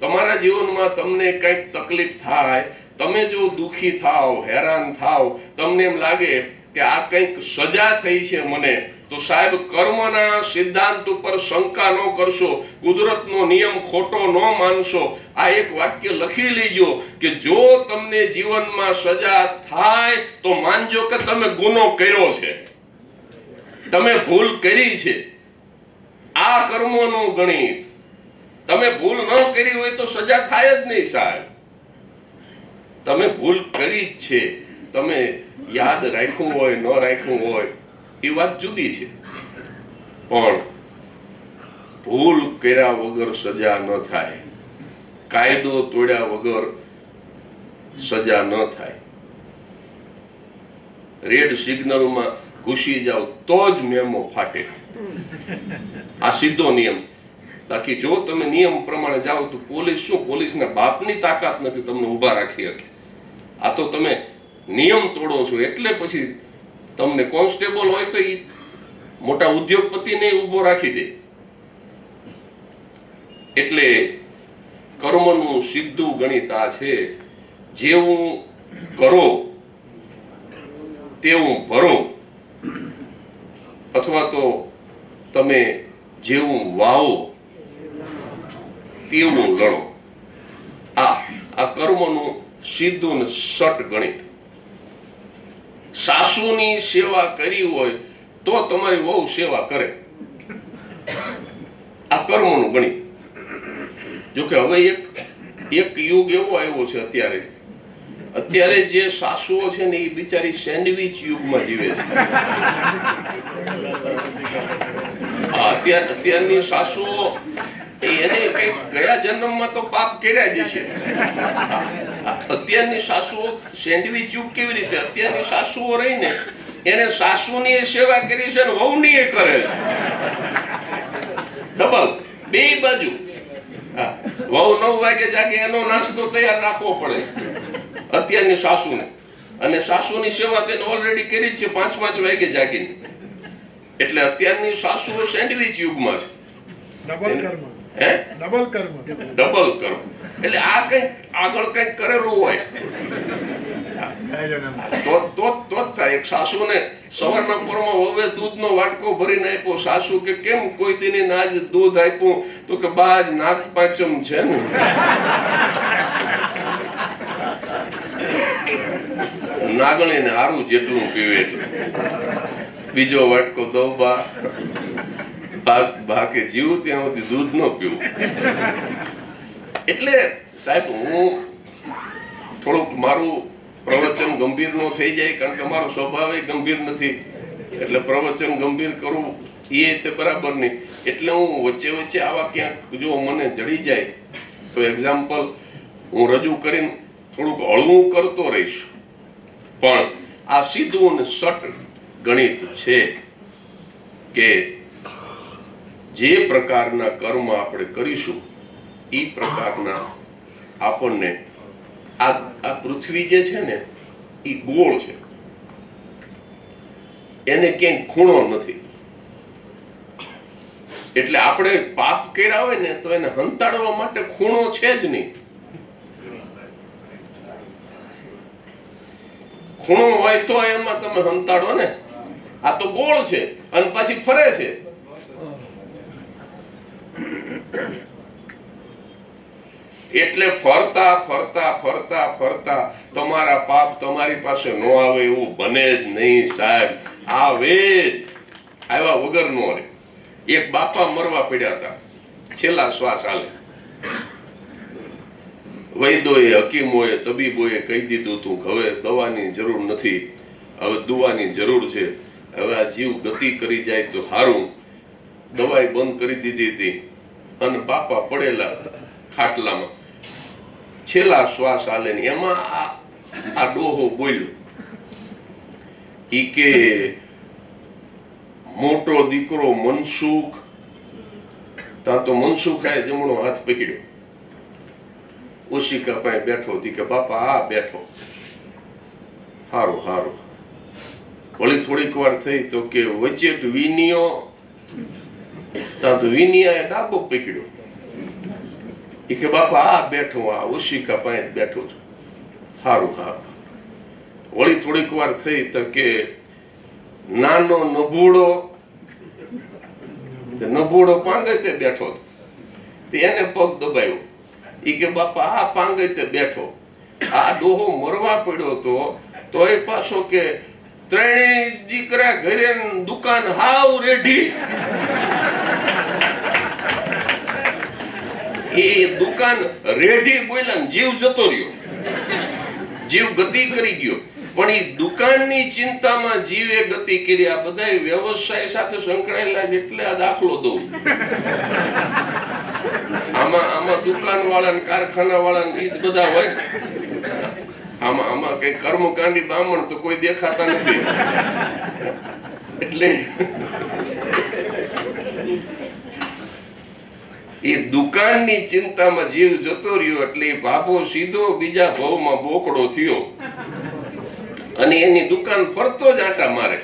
તમારા જીવનમાં તમને કંઈક તકલીફ થાય, તમે જો દુઃખી થાવ, હેરાન થાવ, તમને એમ લાગે કે આ કંઈક સજા થઈ છે મને, તો સાહેબ કર્મના સિદ્ધાંત ઉપર શંકા ન કરશો, કુદરતનો નિયમ ખોટો ન માનશો. આ એક વાક્ય લખી લેજો કે જો તમને જીવનમાં સજા થાય તો માનજો કે તમે ગુનો કર્યો છે, તમે ભૂલ કરી છે. આ કર્મોનું ગણિત. તમે ભૂલ ન કરી હોય તો સજા થાય જ નહીં સાહેબ. તમે ભૂલ કરી જ છે, તમે યાદ રાખ્યું હોય ન રાખ્યું હોય એ વાત જુદી છે, પણ ભૂલ કર્યા વગર સજા ન થાય, કાયદો તોડ્યા વગર સજા ન થાય. રેડ સિગ્નલમાં ઘૂસી જાવ તો જ મેમો ફાટે. આ સીધો નિયમ. બાકી જો તમે નિયમ પ્રમાણે જાઓ તો પોલીસ શું, પોલીસના બાપની તાકાત નથી તમને ઊભા રાખી શકે. આ તો તમે નિયમ તોડો છો એટલે પછી તમને કોન્સ્ટેબલ હોય તો એ મોટા ઉદ્યોગપતિને ઊભો રાખી દે. એટલે કર્મનું સીધું ગણિત આ છે, જેવું કરો તેવું ભરો, અથવા તો તમે જેવું વાવો તેવું લણો. આ કર્મનું સીધું ને સટ ગણિત. સાસુની સેવા કરી હોય તો તમારી વહુ સેવા કરે. આ કર્મનું ગણિત. જોકે હવે એક યુગ એવો આવ્યો છે અત્યારે જે સાસુઓ છે ને એ બિચારી સેન્ડવિચ યુગમાં જીવે છે. અત્યારની સાસુઓ એને કઈ ગયા જન્મમાં તો પાપ કર્યા જ છે. અત્યારની સાસુઓ સેન્ડવિચ યુગ કેવી રીતે, અત્યારની સાસુઓ રહીને એને સાસુની સેવા કરી છે ને વહુની એ કરે છે, ડબલ બે બાજુ. હા, વહુ 9 વાગે જાગે એનો નાસ્તો તૈયાર રાખવો પડે અત્યારની સાસુને, અને સાસુની સેવા તેને ઓલરેડી કરી છે 5 વાગે જાગીને. એટલે અત્યારની સાસુઓ સેન્ડવિચ યુગમાં છે. ડબલ કર્મ. એટલે આ કઈક આગળ કઈક કરેલું હોય તો થાય. એક સાસુને સવારના પોરમાં હવે દૂધનો વાટકો ભરીને આપ્યો. સાસુ કે કેમ કોઈ દીની આજ દૂધ આપ્યું? તો કે બાજ નાગ પાંચમ છે ને. નાગણીને હારું જેટલું પીવે એટલું. બીજો વાટકો દઉં બા, બાકી જીવ ત્યાં સુધી દૂધ ન પીવું. એટલે સાહેબ હું થોડુંક મારું પ્રવચન ગંભીર ન થઈ જાય, કારણ કે મારો સ્વભાવ ગંભીર નથી, એટલે પ્રવચન ગંભીર કરવું એ તે બરાબર નહીં. એટલે હું વચ્ચે વચ્ચે આવા ક્યાંક જો મને જડી જાય તો એક્ઝામ્પલ હું રજૂ કરીને થોડુંક હળવું કરતો રહીશ. પણ આ સીધું અને સટ ગણિત છે કે જે પ્રકારના કર્મ આપણે કરીશું એ પ્રકારના આપણને આ પૃથ્વી જે છે ને એ ગોળ છે, એને ક્યાંય ખૂણો નથી. એટલે આપણે પાપ કર્યા હોય ને તો એને હંતાડવા માટે ખૂણો છે જ નહીં. ખૂણો હોય તો એમાં તમે હંતાડો ને. આ તો ગોળ છે અને પાછી ફરે છે. એટલે ફરતા ફરતા ફરતા ફરતા તમારા પાપ તમારી પાસે ન આવે એવું બને જ નહીં સાહેબ. આવે જ, આવ્યા વગર નો રહે. એક બાપા મરવા પડ્યા હતા, છેલ્લા શ્વાસ હાલે. વૈદ્યોએ, હકીમોએ, તબીબોએ કહી દીધું તું હવે દવાની જરૂર નથી, હવે દુવાની જરૂર છે, હવે આ જીવ ગતિ કરી જાય તો સારું. દવાઈ બંધ કરી દીધી હતી અને બાપા પડેલા ખાટલામાં, છેલ્લા શ્વાસ હાલે ને એમાં આ ડોહો બોલ્યો. ઈ કે મોટો દીકરો મનસુખ, ત્યાં તો મનસુખાએ જમણો હાથ પકડ્યો. ઓશિકા પાસે બેઠો હતી કે બાપા આ બેઠો. હારું હારું. વળી થોડીક વાર થઈ તો કે વચેટ વિનિયો, ત્યાં તો વિનિયાએ ડાબો પકડ્યો. એ કે બાપા આ બેઠો, આ ઓશિકા પાસે બેઠો છું. હારું હારું. વળી થોડીક વાર થઈ તો કે નાનો નભોડો પાંગે તે બેઠો હતો, એને પગ દબાયો. એ કે બાપા આ પાંગે તે બેઠો. આ ડોહો મરવા પડ્યો હતો તો એ પાછો કે ત્રણેય દીકરા ઘરે, દુકાન હાવ રેઢી. એ દુકાન રેઢી બોલ્યા, જીવ જતો રહ્યો, જીવ ગતિ કરી ગયો. પણ એ દુકાનની ચિંતામાં જીવે ગતિ કરી. આ બધા વ્યવસાય સાથે સંકળાયેલા છે એટલે આ દાખલો દઉં. આમાં દુકાન વાળા ને કારખાના વાળા ને બધા હોય. આમાં કઈ કર્મકાંડી બ્રાહ્મણ તો કોઈ દેખાતા નથી. એટલે એ દુકાનની ચિંતામાં જીવ જતો રહ્યો. એટલે બાબો સીધો બીજા ભાવમાં બોકડો થયો અને એની દુકાન ફરતો જ આંટા મારે.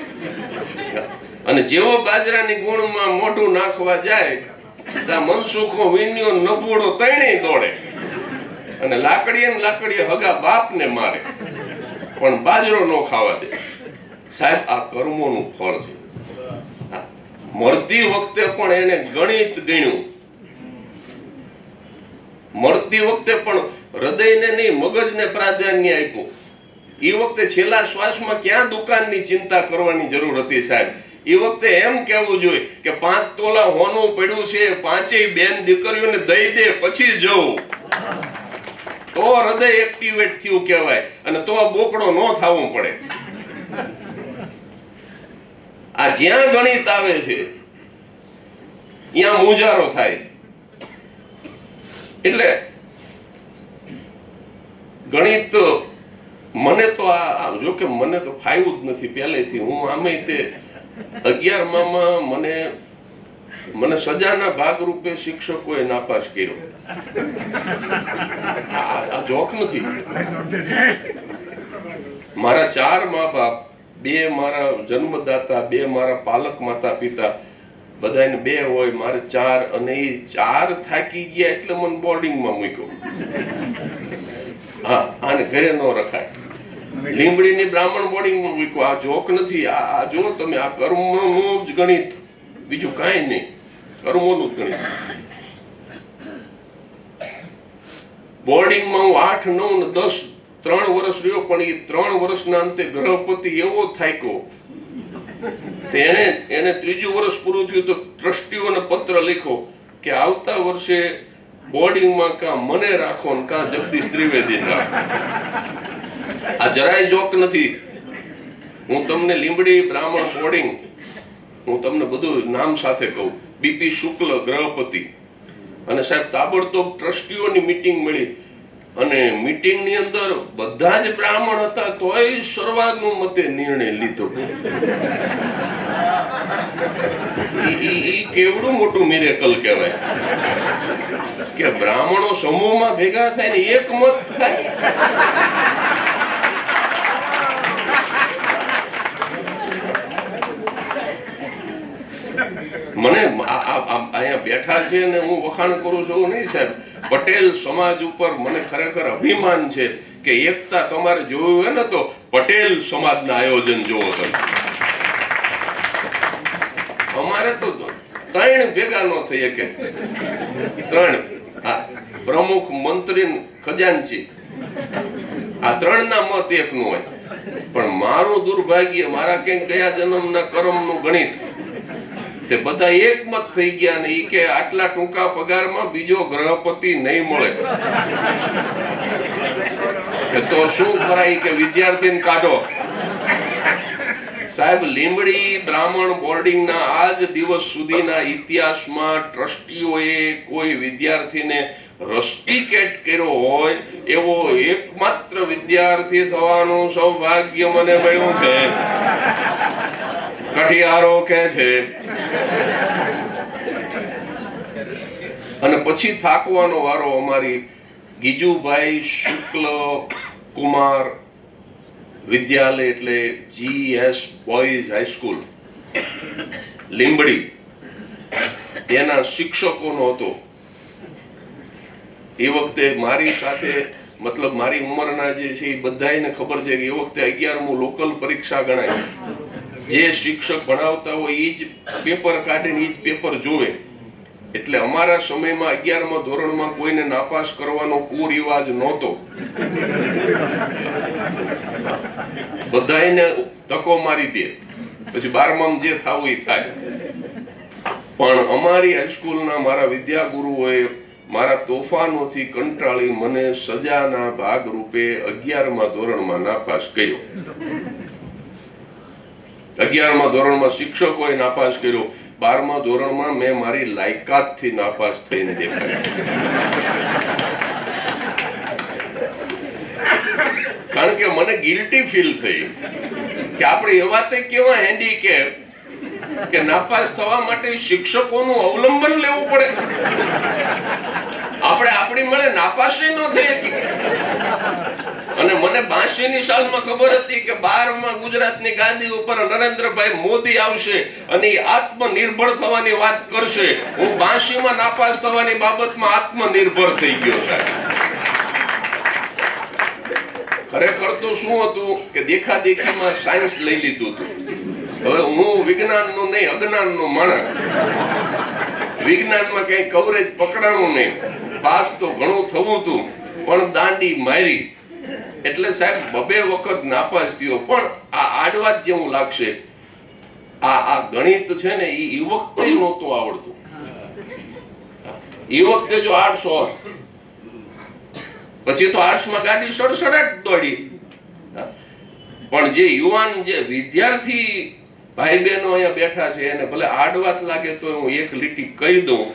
અને જેવો બાજરાની ગુણમાં મોઢું નાખવા જાય ત્યાં મનસુખો, વિનિયો, નભોડો ત્રણેય દોડે અને લાકડીએ હગા બાપને મારે, પણ બાજરો ન ખાવા દે. સાહેબ આ કર્મોનું ફળ છે. મળતી વખતે પણ એને ગણિત ગણ્યું. મળતી વખતે પણ હૃદયને નહીં મગજને પ્રાધાન્ય આપ્યું. એ વખતે છેલ્લા શ્વાસમાં ક્યાં દુકાનની ચિંતા કરવાની જરૂર હતી સાહેબ? એ વખતે એમ કહેવું જોઈએ કે 5 તોલા હોનું પડ્યું છે, 5 બેન દીકરીઓને દઈ દે પછી જવું, તો હૃદય એક્ટિવેટ થયું કહેવાય, અને તો આ બોકડો ન થવું પડે. આ જ્યાં ગણિત આવે છે ત્યાં મુજારો થાય. એટલે ગણિત મને તો જો કે મને તો ફાવ્યું જ નથી પહેલેથી. હું આમે તે 11માં મને સજાના ભાગરૂપે શિક્ષકોએ નાપાસ કર્યો. આ જોક નથી. મારા 4 મા બાપ, 2 મારા જન્મદાતા, 2 મારા પાલક માતા પિતા, બધાને 2 હોય, મારે 4, અને એ 4 થાકી ગયા એટલે મને બોર્ડિંગમાં મૂક્યો. હા, આને ઘરે ન રખાય. લીંબડીની બ્રાહ્મણ બોર્ડિંગમાં મૂક્યો. આ જોક નથી. આ જો તમે, આ કર્મનું જ ગણિત, બીજું કાંઈ નહીં. કર્મોનું જ ગણિત. બોર્ડિંગમાં હું 8, 9 ને 10 3 વર્ષ રહ્યો, પણ એ 3 વર્ષના અંતે ગ્રહપતિ એવો થાક્યો, એને 3જું વર્ષ પૂરું થયું તો ટ્રસ્ટીઓને પત્ર લખ્યો કે આવતા વર્ષે બોર્ડિંગમાં કાં મને રાખો ને કાં જગદીશ ત્રિવેદી રાખો. આ જરાય જોક નથી. હું તમને લીંબડી બ્રાહ્મણ બોર્ડિંગ, હું તમને બધું નામ સાથે કહું. બીપી શુક્લ ગ્રહપતિ, અને સાહેબ તાબડતોબ ટ્રસ્ટીઓની મીટિંગ મળી, અને મીટિંગની અંદર બધા જ બ્રાહ્મણ હતા, તોય સર્વાનુમતે નિર્ણય લીધો. ઈ કેવડું મોટું મિરેકલ કહેવાય કે બ્રાહ્મણો સમૂહમાં ભેગા થાય ને એક મત થાય. મને અહીંયા બેઠા છે ને હું વખાણ કરું છું નહીં સાહેબ, પટેલ સમાજ ઉપર મને ખરેખર અભિમાન છે કે એકતા તમારે જોયું હોય ને તો પટેલ સમાજના આયોજન જોવો તમે. અમારે તો 3 ભેગા ન થઈ શકે. 3, હા, પ્રમુખ, મંત્રી, ખજાનચી, આ 3ના મત એકનું હોય. પણ મારું દુર્ભાગ્ય, મારા ક્યાંક ગયા જન્મના કર્મનું ગણિત, તે બધા એકમત થઈ ગયા ને ઈ કે આટલા ટૂંકા પગારમાં બીજો ગ્રહપતિ નહીં મળે. કે તો શું કરાય કે વિદ્યાર્થીને કાઢો. સાહેબ, લીંબડી બ્રાહ્મણ બોર્ડિંગના આજ દિવસ સુધીના ઇતિહાસમાં ટ્રસ્ટીઓએ કોઈ વિદ્યાર્થીને રસ્ટિકેટ કર્યો હોય એવો એકમાત્ર વિદ્યાર્થી થવાનું સૌભાગ્ય મને મળ્યું છે. કઠિયારો કે છે. અને પછી થાકવાનો વારો અમારી ગીજુભાઈ શુક્લ કુમાર વિદ્યાલય, એટલે GS બોયઝ હાઈસ્કૂલ લીંબડી, એના શિક્ષકોનો હતો. એ વખતે મારી સાથે, મતલબ મારી ઉંમરના જે છે એ બધાને ખબર છે કે એ વખતે 11મું લોકલ પરીક્ષા ગણાય. જે શિક્ષક ભણાવતા હોય એ જ પેપર કાઢીને એ જ પેપર જોવે. એટલે અમારા સમયમાં 11મા ધોરણમાં કોઈને નાપાસ કરવાનો કુરિવાજ નહોતો. બધાને ધક્કો મારી દે, પછી 12માં જે થવું એ થાય. પણ અમારી હાઈસ્કૂલના મારા વિદ્યાગુરુઓએ મારા તોફાનોથી કંટાળી મને સજાના ભાગરૂપે 11મા ધોરણમાં નાપાસ કર્યો. 11મા ધોરણમાં શિક્ષકોએ નાપાસ કર્યો. 12મા ધોરણમાં મેં મારી લાયકાતથી નાપાસ થઈને દેખાય. કારણ કે મને ગિલ્ટી ફીલ થઈ કે આપણે એવા તે કેવા હેન્ડીકેપ કે નાપાસ થવા માટે શિક્ષકોનું અવલંબન લેવું પડે. આપણે આપણી મળે નાપાસ ન થઈ શકી. અને મને 82ની સાલમાં ખબર હતી કે 12માં ગુજરાતની ગાદી ઉપર નરેન્દ્રભાઈ મોદી આવશે અને આત્મનિર્ભર થવાની વાત કરશે. હું 82માં નાપાસ થવાની બાબતમાં આત્મનિર્ભર થઈ ગયો સાહેબ. ખરેખર તો શું હતું કે દેખાદેખીમાં સાયન્સ લઈ લીધું હતું. હવે હું વિજ્ઞાનનો નહીં, અજ્ઞાનનો માણસ. વિજ્ઞાનમાં કઈ કવરેજ પકડાણું નહીં. પાસ તો ઘણું થવું હતું, પણ દાંડી મારી. એટલે સાહેબ 2 વખત નાપાસ થયો. પણ આ આડવાત જેવું લાગશે, આ ગણિત છે ને એ વખતે નહોતું આવડતું. એ વખતે જો 800, પછી તો આર્ટ્સમાં ગાડી સડસડાટ દોડી. પણ જે યુવાન, જે વિદ્યાર્થી ભાઈ બહેનો અહીંયા બેઠા છે એને ભલે આડવાત લાગે તો હું એક લીટી કહી દઉં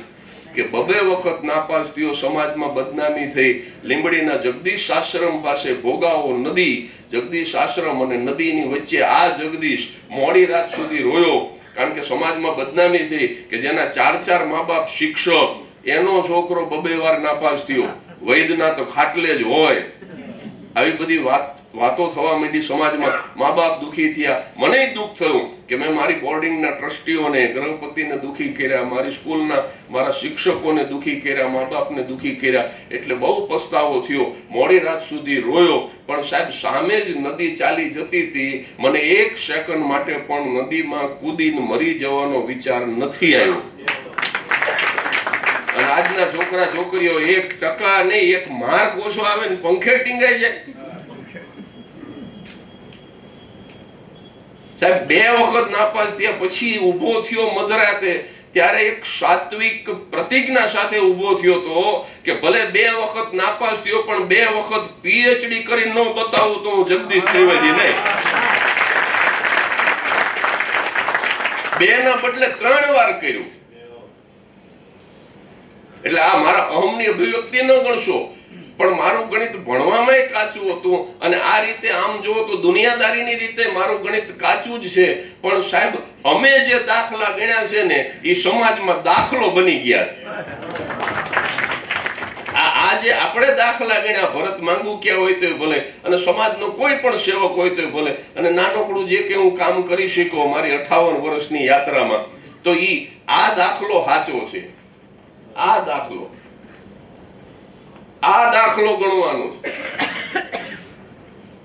કે બબે વખત નાપાસ થયો, સમાજમાં બદનામી થઈ. લીંબડીના જગદીશ આશ્રમ પાસે ભોગાવો નદી, જગદીશ આશ્રમ અને નદીની વચ્ચે આ જગદીશ મોડી રાત સુધી રોયો, કારણ કે સમાજમાં બદનામી થઈ કે જેના 4 મા બાપ શિક્ષક, એનો છોકરો બબે વાર નાપાસ થયો. વૈદના તો ખાટલે જ હોય. આવી બધી વાતો થવા માંડી સમાજમાં. મા બાપ દુઃખી થયા. મને દુઃખ થયું કે મેં મારી બોર્ડિંગના ટ્રસ્ટીઓને, ગૃહપતિને દુઃખી કર્યા, મારી સ્કૂલના મારા શિક્ષકોને દુઃખી કર્યા, મા બાપને દુઃખી કર્યા. એટલે બહુ પસ્તાવો થયો. મોડી રાત સુધી રોયો. પણ સાહેબ, સામે જ નદી ચાલી જતી હતી. મને 1 સેકન્ડ માટે પણ નદીમાં કૂદીને મરી જવાનો વિચાર નથી આવ્યો. અને આજના છોકરા છોકરીઓ 1% નહીં, 1 માર્ક ઓછો આવે ને પંખે ટીંગાઈ જાય. સાહેબ, 2 વખત નાપાસ થયા પછી ઊભો થયો મધરાતે, ત્યારે એક સાત્વિક પ્રતિજ્ઞા સાથે ઊભો થયો તો કે ભલે 2 વખત નાપાસ થયો પણ 2 વખત પીએચડી કરીને ન બતાવું તો હું જગદીશ ત્રિવેદી નહીં. 2 ના બદલે 3 વાર કર્યું. એટલે આ મારા અહમની અભિવ્યક્તિ ન ગણશો, પણ મારું ગણિત ભણવામાં કાચું હતું. અને આ રીતે આમ જુઓ તો દુનિયાદારીની રીતે મારું ગણિત કાચું જ છે. પણ સાહેબ, અમે જે દાખલા ગણ્યા છે ને, એ સમાજમાં દાખલો બની ગયા છે. આજે આપણે દાખલા ગણ્યા, ભરત માંગુકિયા હોય તો ભલે, અને સમાજનો કોઈ પણ સેવક હોય તો ભલે, અને નાનકડું જે કે હું કામ કરી શક્યો મારી 58 વર્ષની યાત્રામાં, તો આ દાખલો સાચો છે. આ દાખલો ગણવાનો છે.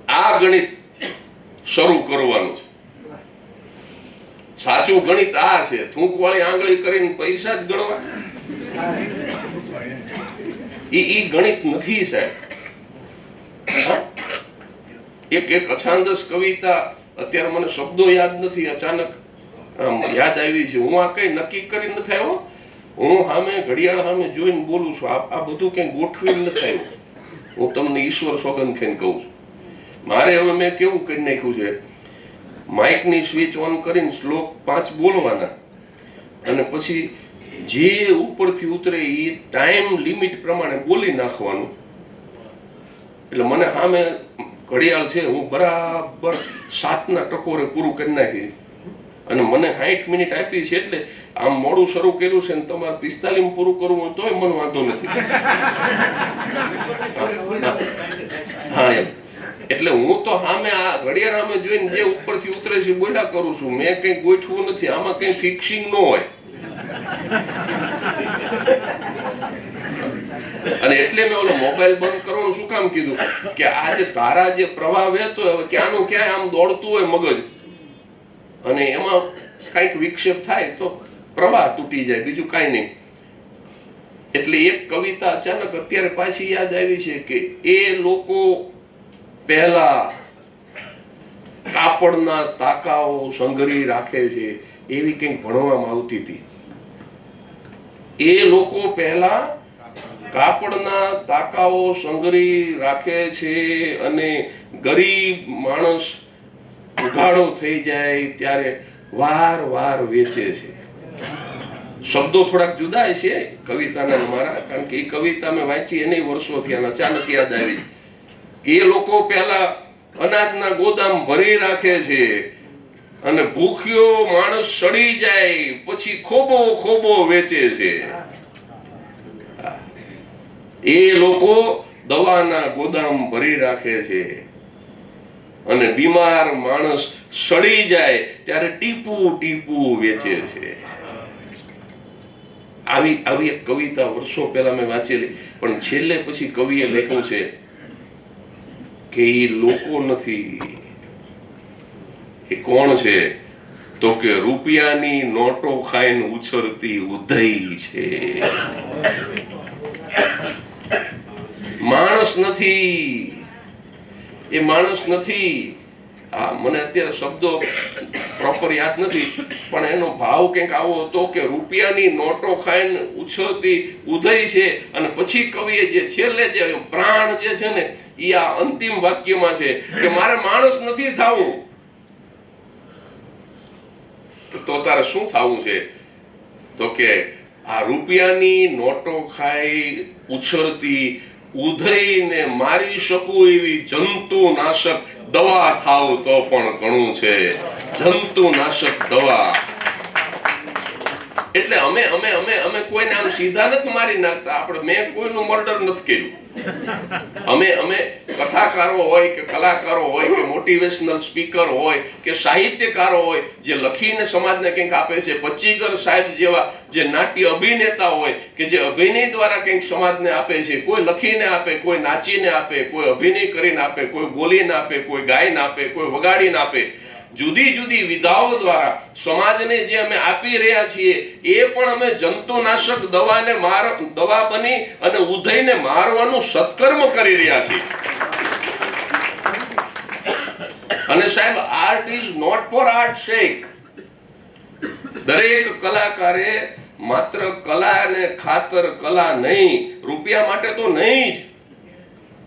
આ ગણિત શરૂ કરવાનું છે. સાચું ગણિત આ છે. થૂંક વાળી આંગળી કરીને પૈસા જ ગણવા, ઈ ગણિત નથી સાહેબ. એક અછાંદસ કવિતા, અત્યારે મને શબ્દો યાદ નથી, અચાનક યાદ આવી છે. હું આ કઈ નક્કી કરી નથી આવ્યો. હું સામે ઘડિયાળ સામે જોઈને બોલું છું. આ બધું કઈ ગોઠવીને નથી આવ્યું. હું તમને ઈશ્વર સોગંદ ખાઈને કહું છું. મારે હવે મેં કેવું કરી નાખ્યું છે, માઇકની સ્વિચ ઓન કરીને શ્લોક 5 બોલવાના, અને પછી જે ઉપરથી ઉતરે એ ટાઈમ લિમિટ પ્રમાણે બોલી નાખવાનું. એટલે મને સામે ઘડિયાળ છે, હું બરાબર 7ના ટકોરે પૂરું કરી નાખી. અને મને 60 મિનિટ આપી છે, એટલે આમ મોડું શરૂ કર્યું છે ને તમારે 45 પૂરું કરવું હોય તોય મને વાંધો નથી. હા એમ. એટલે હું તો સામે આ ઘડિયાળ સામે જોઈને જે ઉપરથી ઉતરે છે બોલ્યા કરું છું. મેં કઈ ગોઠવું નથી. આમાં કઈ ફિક્સિંગ ન હોય. અને એટલે મેં ઓલો મોબાઈલ બંધ કરવાનું શું કામ કીધું કે આજે તારા જે પ્રવાહ વહેતો હોય, ક્યાંનું ક્યાંય આમ દોડતું હોય મગજ, અને એમાં કઈક વિક્ષેપ થાય તો પ્રવાહ તૂટી જાય, બીજું કાંઈ નહીં. એટલે એક કવિતા અચાનક અત્યારે પાછી યાદ આવી છે કે એ લોકો પહેલા કાપડના તાકાઓ સંઘરી રાખે છે, એવી કંઈક ભણવામાં આવતી હતી. એ લોકો પહેલા કાપડના તાકાઓ સંઘરી રાખે છે અને ગરીબ માણસ ઉઘાડો થઈ જાય ત્યારે વાર વાર વેચે છે. શબ્દો થોડાક જુદા છે કવિતાના મારા, કારણ કે એ કવિતા મેં વાંચી એને વર્ષો થયા, અચાનક યાદ આવી. એ લોકો પહેલા અનાજના ગોદામ ભરી રાખે છે અને ભૂખ્યો માણસ સડી જાય પછી ખોબો ખોબો વેચે છે. એ લોકો દવાના ગોદામ ભરી રાખે છે અને બીમાર માણસ સડી જાય ત્યારે ટીપું ટીપું વેચે છે. આવી એક કવિતા વર્ષો પહેલા મેં વાંચેલી, પણ છેલ્લે પછી કવિએ લખ્યું છે કે એ લોકો નથી, એ કોણ છે તો કે રૂપિયાની નોટો ખાઈને ઉછળતી ઉધઈ છે. માણસ નથી, એ માણસ નથી. હા, મને અત્યારે શબ્દો પ્રોપર યાદ નથી, પણ એનો ભાવ કંઈક આવો હતો કે રૂપિયાની નોટો ખાઈને ઉછળતી ઉધઈ છે. અને પછી કવિએ જે છેલ્લે જે પ્રાણ જે છે ને એ આ અંતિમ વાક્યમાં છે કે મારે માણસ નથી થવું. તો તારે શું થવું છે તો કે આ રૂપિયાની નોટો ખાઈ ઉછળતી ઉધઈને મારી શકું એવી જંતુનાશક દવા થાવ તો પણ ઘણું છે. જંતુનાશક દવા એટલે અમે અમે અમે અમે કોઈને આમ સીધા નથી મારી નાખતા. આપણે મેં કોઈનું મર્ડર નથી કર્યું. અમે કથાકારો હોય કે કલાકારો હોય કે મોટિવેશનલ સ્પીકર હોય કે સાહિત્યકારો હોય જે લખીને સમાજને કંઈક આપે છે, પચ્ચીગર સાહેબ જેવા જે નાટ્ય અભિનેતા હોય કે જે અભિનય દ્વારા કંઈક સમાજને આપે છે, કોઈ લખીને આપે, કોઈ નાચીને આપે, કોઈ અભિનય કરીને આપે, કોઈ બોલીને આપે, કોઈ ગાઈને આપે, કોઈ વગાડીને આપે. જુદી જુદી વિધાઓ દ્વારા સમાજને જે અમે આપી રહ્યા છીએ એ પણ અમે જંતુનાશક દવા બની અને ઉધઈને મારવાનું સત્કર્મ કરી રહ્યા છીએ. અને સાહેબ, art is not for art sake. દરેક કલાકારે માત્ર કલા અને ખાતર કલા નહીં, રૂપિયા માટે તો નહીં જ,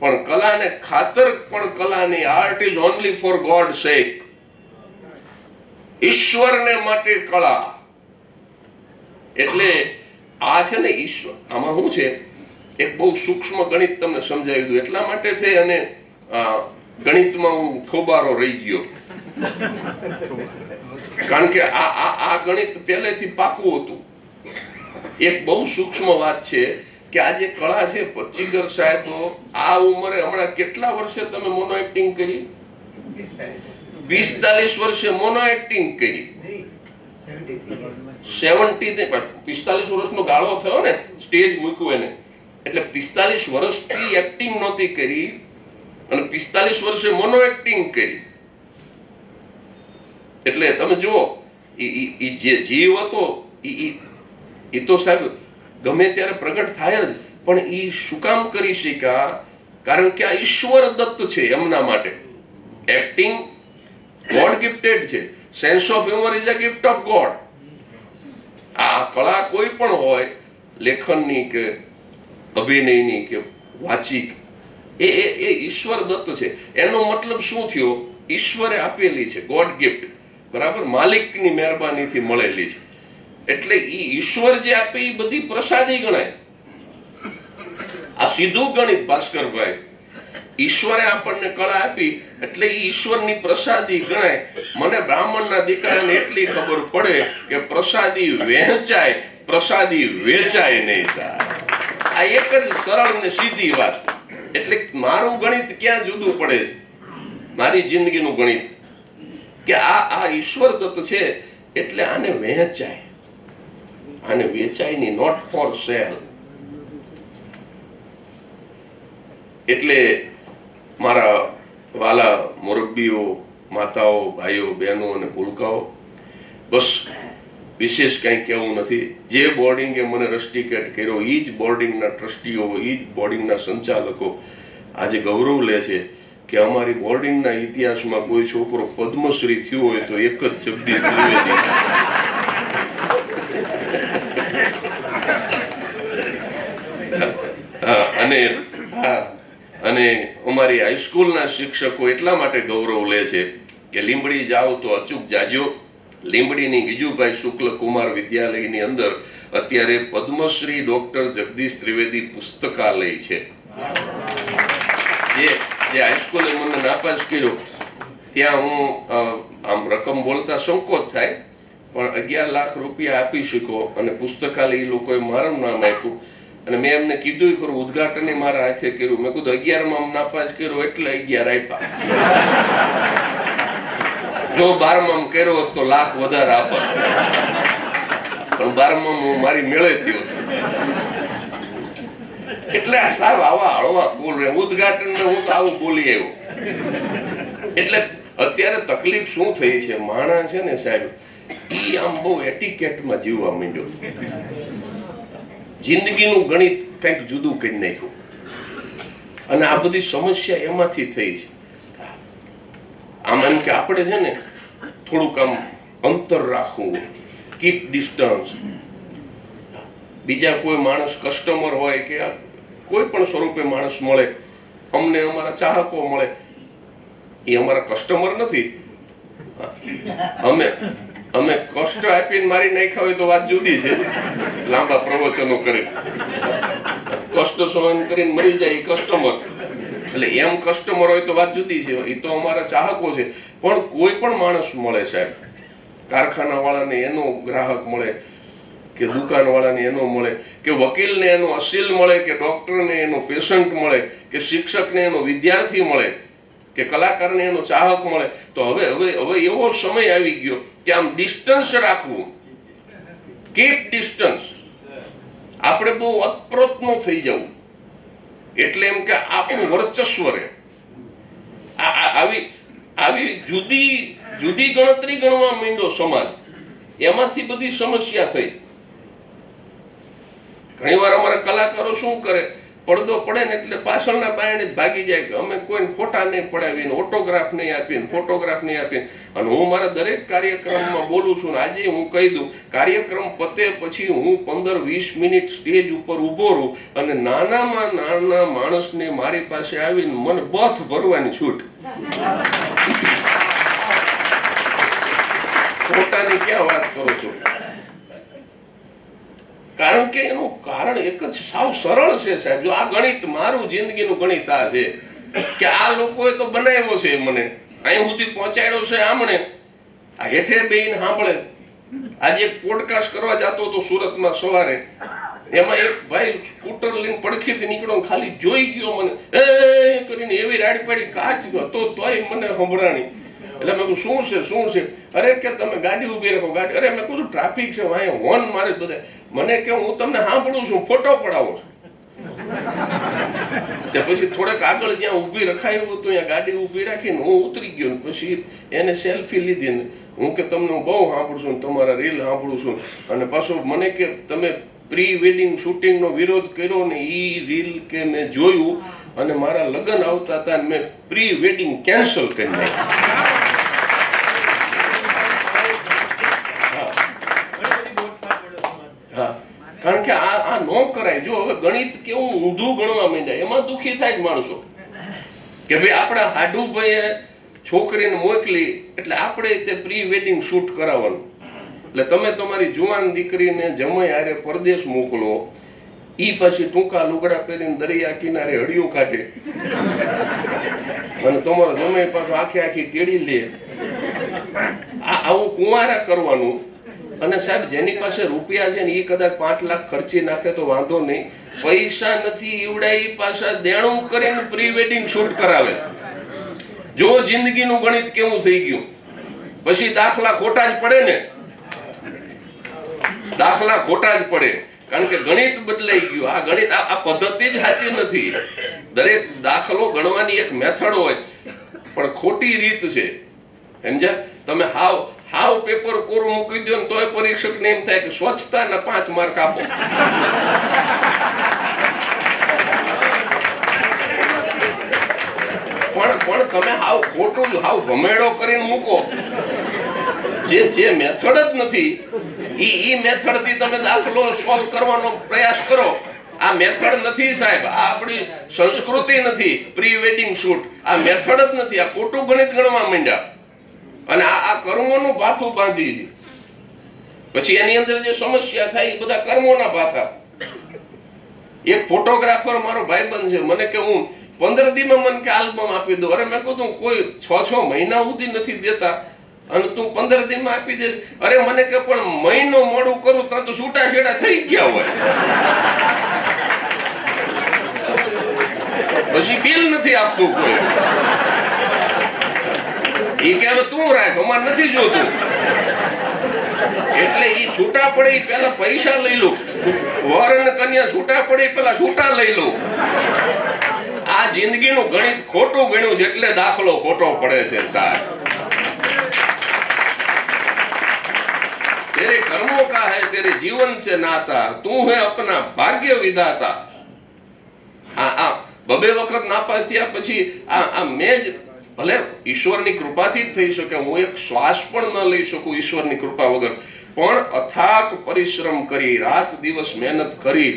પણ કલા ને ખાતર પણ કલા નહીં. Art is only for God sake. ઈશ્વરને માટે કળા. એટલે આ છે ને ઈશ્વર, આમાં શું છે, એક બહુ સૂક્ષ્મ ગણિત તમને સમજાવી દઉં. એટલા માટે થઈ અને ગણિતમાં હું થોબારો રહી ગયો, કારણ કે આ ગણિત પહેલેથી પાકું હતું. એક બહુ સૂક્ષ્મ વાત છે કે આ જે કળા છે, પચ્ચીગર સાહેબો આ ઉંમરે હમણાં કેટલા વર્ષે તમે મોનો એક્ટિંગ કરી? 45 વર્ષે મોનો એક્ટિંગ કરી. 45 વર્ષનો ગાળો થયો ને, સ્ટેજ મૂક્યું એને, એટલે 45 વર્ષથી એક્ટિંગ નહોતી કરી અને 45 વર્ષે મોનો એક્ટિંગ કરી. એટલે તમે જુઓ, જે જીવ હતો એ તો સાહેબ ગમે ત્યારે પ્રગટ થાય જ, પણ એ શું કામ કરી શક્યા? કારણ કે આ ઈશ્વર દત્ત છે એમના માટે. એક્ટિંગ ગોડ ગિફ્ટેડ છે. Sense of humour is a gift of God. આ કળા કોઈ પણ હોય, લેખનની કે અભિનયની કે વાચિક, એ ઈશ્વર દત્ત છે. એનો મતલબ શું થયો? ઈશ્વરે આપેલી છે, ગોડ ગિફ્ટ, બરાબર, માલિકની મહેરબાનીથી મળેલી છે. એટલે ઈશ્વર જે આપે એ બધી પ્રસાદી ગણાય. આ સીધું ગણિત ભાસ્કરભાઈ. ઈશ્વરે આપણને કળા આપી એટલે એ ઈશ્વરની પ્રસાદી ગણાય. મને બ્રાહ્મણના દીકરાને એટલી ખબર પડે કે પ્રસાદી વહેંચાય, પ્રસાદી વેચાય નહીં. આ એક જ સરળ ને સીધી વાત. એટલે મારું ગણિત ક્યાં જુદું પડે છે, મારી જિંદગીનું ગણિત, કે આ ઈશ્વર દત્ત છે એટલે આને વહેંચાય, આને વેચાય નહીં. Not for sale. એટલે મારા વાલા મુરબ્બીઓ, માતાઓ, ભાઈઓ, બહેનો અને ભૂલકાઓ, બસ વિશેષ કંઈ કહેવું નથી. જે બોર્ડિંગે મને રસ્ટિકેટ કર્યો, એ જ બોર્ડિંગના ટ્રસ્ટીઓ, એ જ બોર્ડિંગના સંચાલકો આજે ગૌરવ લે છે કે અમારી બોર્ડિંગના ઇતિહાસમાં કોઈ છોકરો પદ્મશ્રી થયો હોય તો એક જ જગદીશ ત્રિવેદી. અને અમારી હાઈસ્કૂલના શિક્ષકો એટલા માટે ગૌરવ લે છે કે લીંબડી જાઓ તો અચૂક જાજો. લીંબડીની ગીજુભાઈ શુક્લ કુમાર વિદ્યાલયની અંદર અત્યારે પદ્મશ્રી ડોક્ટર જગદીશ ત્રિવેદી પુસ્તકાલય છે. જે હાઈસ્કૂલે મને નાપાસ કર્યો ત્યાં હું આમ રકમ બોલતા સંકોચ થાય, પણ 11 લાખ રૂપિયા આપી શક્યો અને પુસ્તકાલય એ લોકોએ મારું નામ આપ્યું. અને મેં એમને કીધું ખરું, ઉદઘાટન મારા હાથે કર્યું. મેં કીધું 11માં નાપાસ કર્યો એટલે 11 આપ્યા. જો 12માં કર્યો હોત તો લાખ વધારે આપત, પણ 12માં હું મારી મેળે થયો. એટલે આ સાહેબ આવા હળવા બોલ રહે, ઉદઘાટન હું તો આવું બોલી આવ્યો. એટલે અત્યારે તકલીફ શું થઈ છે, માણસ છે ને સાહેબ, ઈ આમ બહુ એટિકેટમાં જીવવા માંડ્યો. જિંદગીનું ગણિત કંઈક જુદું કરી નાખ્યું અને આ બધી સમસ્યા એમાંથી થઈ છે. આમ એમ કે આપણે છે ને થોડુંક આમ અંતર રાખવું, કીપ ડિસ્ટન્સ. બીજા કોઈ માણસ કસ્ટમર હોય કે કોઈ પણ સ્વરૂપે માણસ મળે, અમને અમારા ચાહકો મળે, એ અમારા કસ્ટમર નથી. અમે કષ્ટ આપીને મારી નાખ્યા હોય તો વાત જુદી છે, લાંબા પ્રવચનો કરી કષ્ટ સહન કરીને મરી જાય કસ્ટમર, એટલે એમ કસ્ટમર હોય તો વાત જુદી છે, એ તો અમારા ચાહકો છે. પણ કોઈ પણ માણસ મળે સાહેબ, કારખાના વાળાને એનો ગ્રાહક મળે કે દુકાન વાળાને એનો મળે કે વકીલને એનો અસીલ મળે કે ડોક્ટરને એનો પેશન્ટ મળે કે શિક્ષકને એનો વિદ્યાર્થી મળે કે કલાકારને એનો ચાહક મળે, તો હવે એવો સમય આવી ગયો કે આમ ડિસ્ટન્સ રાખવું, કીપ ડિસ્ટન્સ, આપણે બહુ અતપ્રોત ન થઈ જવું, એટલે એમ કે આપણું વર્ચસ્વ રહે. આવી જુદી જુદી ગણતરી ગણવા માંડ્યો સમાજ, એમાંથી બધી સમસ્યા થઈ. ઘણીવાર અમારા કલાકારો શું કરે, પડદો પડે ને એટલે પાછળના બાયણે જ ભાગી જાય કે અમે કોઈને ફોટા નહીં પડાવીને, ઓટોગ્રાફ નહીં આપીને, ફોટોગ્રાફ નહીં આપીને. અને હું મારા દરેક કાર્યક્રમમાં બોલું છું ને આજે હું કહી દઉં, કાર્યક્રમ પતે પછી હું 15-20 મિનિટ સ્ટેજ ઉપર ઊભો રહું અને નાનામાં નાના માણસને મારી પાસે આવીને મને બથ ભરવાની છૂટ. ફોટાની ક્યાં વાત કરો છો? કારણ કે એનું કારણ એક જ સાવ સરળ છે સાહેબ. જો આ ગણિત મારું જિંદગીનું ગણિત આ છે કે આ લોકોએ તો બનાવ્યો છે, મને અહીં સુધી પહોંચાડ્યો છે. આમણે આ હેઠે બેહીને સાંભળે. આજે એક પોડકાસ્ટ કરવા જતો હતો સુરતમાં સવારે, એમાં એક ભાઈ સ્કૂટર લઈને પડખેથી નીકળ્યો, ખાલી જોઈ ગયો મને એ કરીને એવી રાડી પાડી કાચ હતો તોય મને સંભળાણી. એટલે મેં કહ્યું શું છે? અરે કે તમે ગાડી ઉભી રાખો, ગાડી. અરે મેં કહ્યું ટ્રાફિક છે, અહીંયા હોર્ન મારે બધા. મને કે હું તમને સાંભળું છું, ફોટો પડાવો છો. પછી થોડેક આગળ જ્યાં ઊભી રખાયું હતું ત્યાં ગાડી ઊભી રાખીને હું ઉતરી ગયો, પછી એને સેલ્ફી લીધી ને હું કે તમને હું બહુ સાંભળું છું, તમારા રીલ સાંભળું છું. અને પાછું મને કે તમે પ્રી વેડિંગ શૂટિંગનો વિરોધ કર્યો ને એ રીલ કે મેં જોયું અને મારા લગ્ન આવતા હતા મેં પ્રી વેડિંગ કેન્સલ કરી નાખ્યું. કારણ કે આ ન કરાય. જો હવે ગણિત કેવું ઊંધું ગણવા માંડ્યા, એમાં દુઃખી થાય જ માણસો કે ભાઈ આપણા હાડુભાઈએ છોકરીને મોકલી એટલે આપણે તે પ્રી વેડિંગ શૂટ કરાવવાનું. એટલે તમે તમારી જુવાન દીકરીને જમાઈ હારે પરદેશ મોકલો, ઈ પછી ટૂંકા લુગડા પહેરીને દરિયા કિનારે હડિયું કાઢે અને તમારો જમાઈ પાછો આખી તેડી લે. આવું કુંવારા કરવાનું. અને સાહેબ જેની પાસે રૂપિયા છે ને એ કદાચ 5 લાખ ખર્ચી નાખે તો વાંધો નહીં, પૈસા નથી ઈવડા ઈ પાછા દેણું કરીને પ્રી વેડિંગ શૂટ કરાવે. જો જિંદગીનું ગણિત કેવું થઈ ગયું. પછી દાખલા ખોટા જ પડે ને, દાખલા ખોટા જ પડે, કારણ કે ગણિત બદલાઈ ગયું. આ ગણિત આ પદ્ધતિ જ સાચી નથી. દરેક દાખલો ગણવાની એક મેથડ હોય પણ ખોટી રીત છે, સમજ્યા? તમે હાવ પેપર કોરું મૂકી દો ને તોય પરીક્ષકને એમ થાય કે સ્વચ્છતાના 5 માર્ક આપો. પણ તમે હાવ ખોટું હાવ ભમેડો કરીને મૂકો, જે મેથડ જ નથી ઈ મેથડ થી તમે દાખલો સોલ્વ કરવાનો પ્રયાસ કરો. આ મેથડ નથી સાહેબ, આ આપણી સંસ્કૃતિ નથી. પ્રી વેડિંગ શૂટ આ મેથડ જ નથી, આ ખોટું ગણિત ગણવા માંડ્યા અને આ કર્મોનું ભાથું બાંધી છે. પછી એની અંદર જે સમસ્યા થાય એ બધા કર્મોના ભાથા. એક ફોટોગ્રાફર મારો ભાઈબંધ છે, મને કે હું 15 દીમાં મને કે આલ્બમ આપી દો. અરે મેં કહું કોઈ 6 મહિના સુધી નથી દેતા અને તું 15 દીમાં આપી દે. અરે મને કે પણ મહિનો મોડું કરું તો છૂટાછેડા થઈ ગયા હોય, પછી બિલ નથી આપતું કોઈ. એ કે તું રાખ, અમારે નથી જોતું. એટલે એ છૂટા પડે પેલા પૈસા લઈ લો, વર અને કન્યા છૂટા પડે પેલા છૂટા લઈ લો. આ જિંદગીનું ગણિત ખોટું ગણ્યું છે એટલે દાખલો ખોટો પડે છે સાહેબ. तेरे कर्मों का है तेरे जीवन से नाता, तू है अपना भाग्य विधाता. આ બબે વખત નાપાસ થયા પછી આ મેં જ ભલે ઈશ્વરની કૃપાથી જ થઈ શકે, હું એક શ્વાસ પણ ન લઈ શકું ઈશ્વરની કૃપા વગર, પણ અથાક પરિશ્રમ કરી, રાત દિવસ મહેનત કરી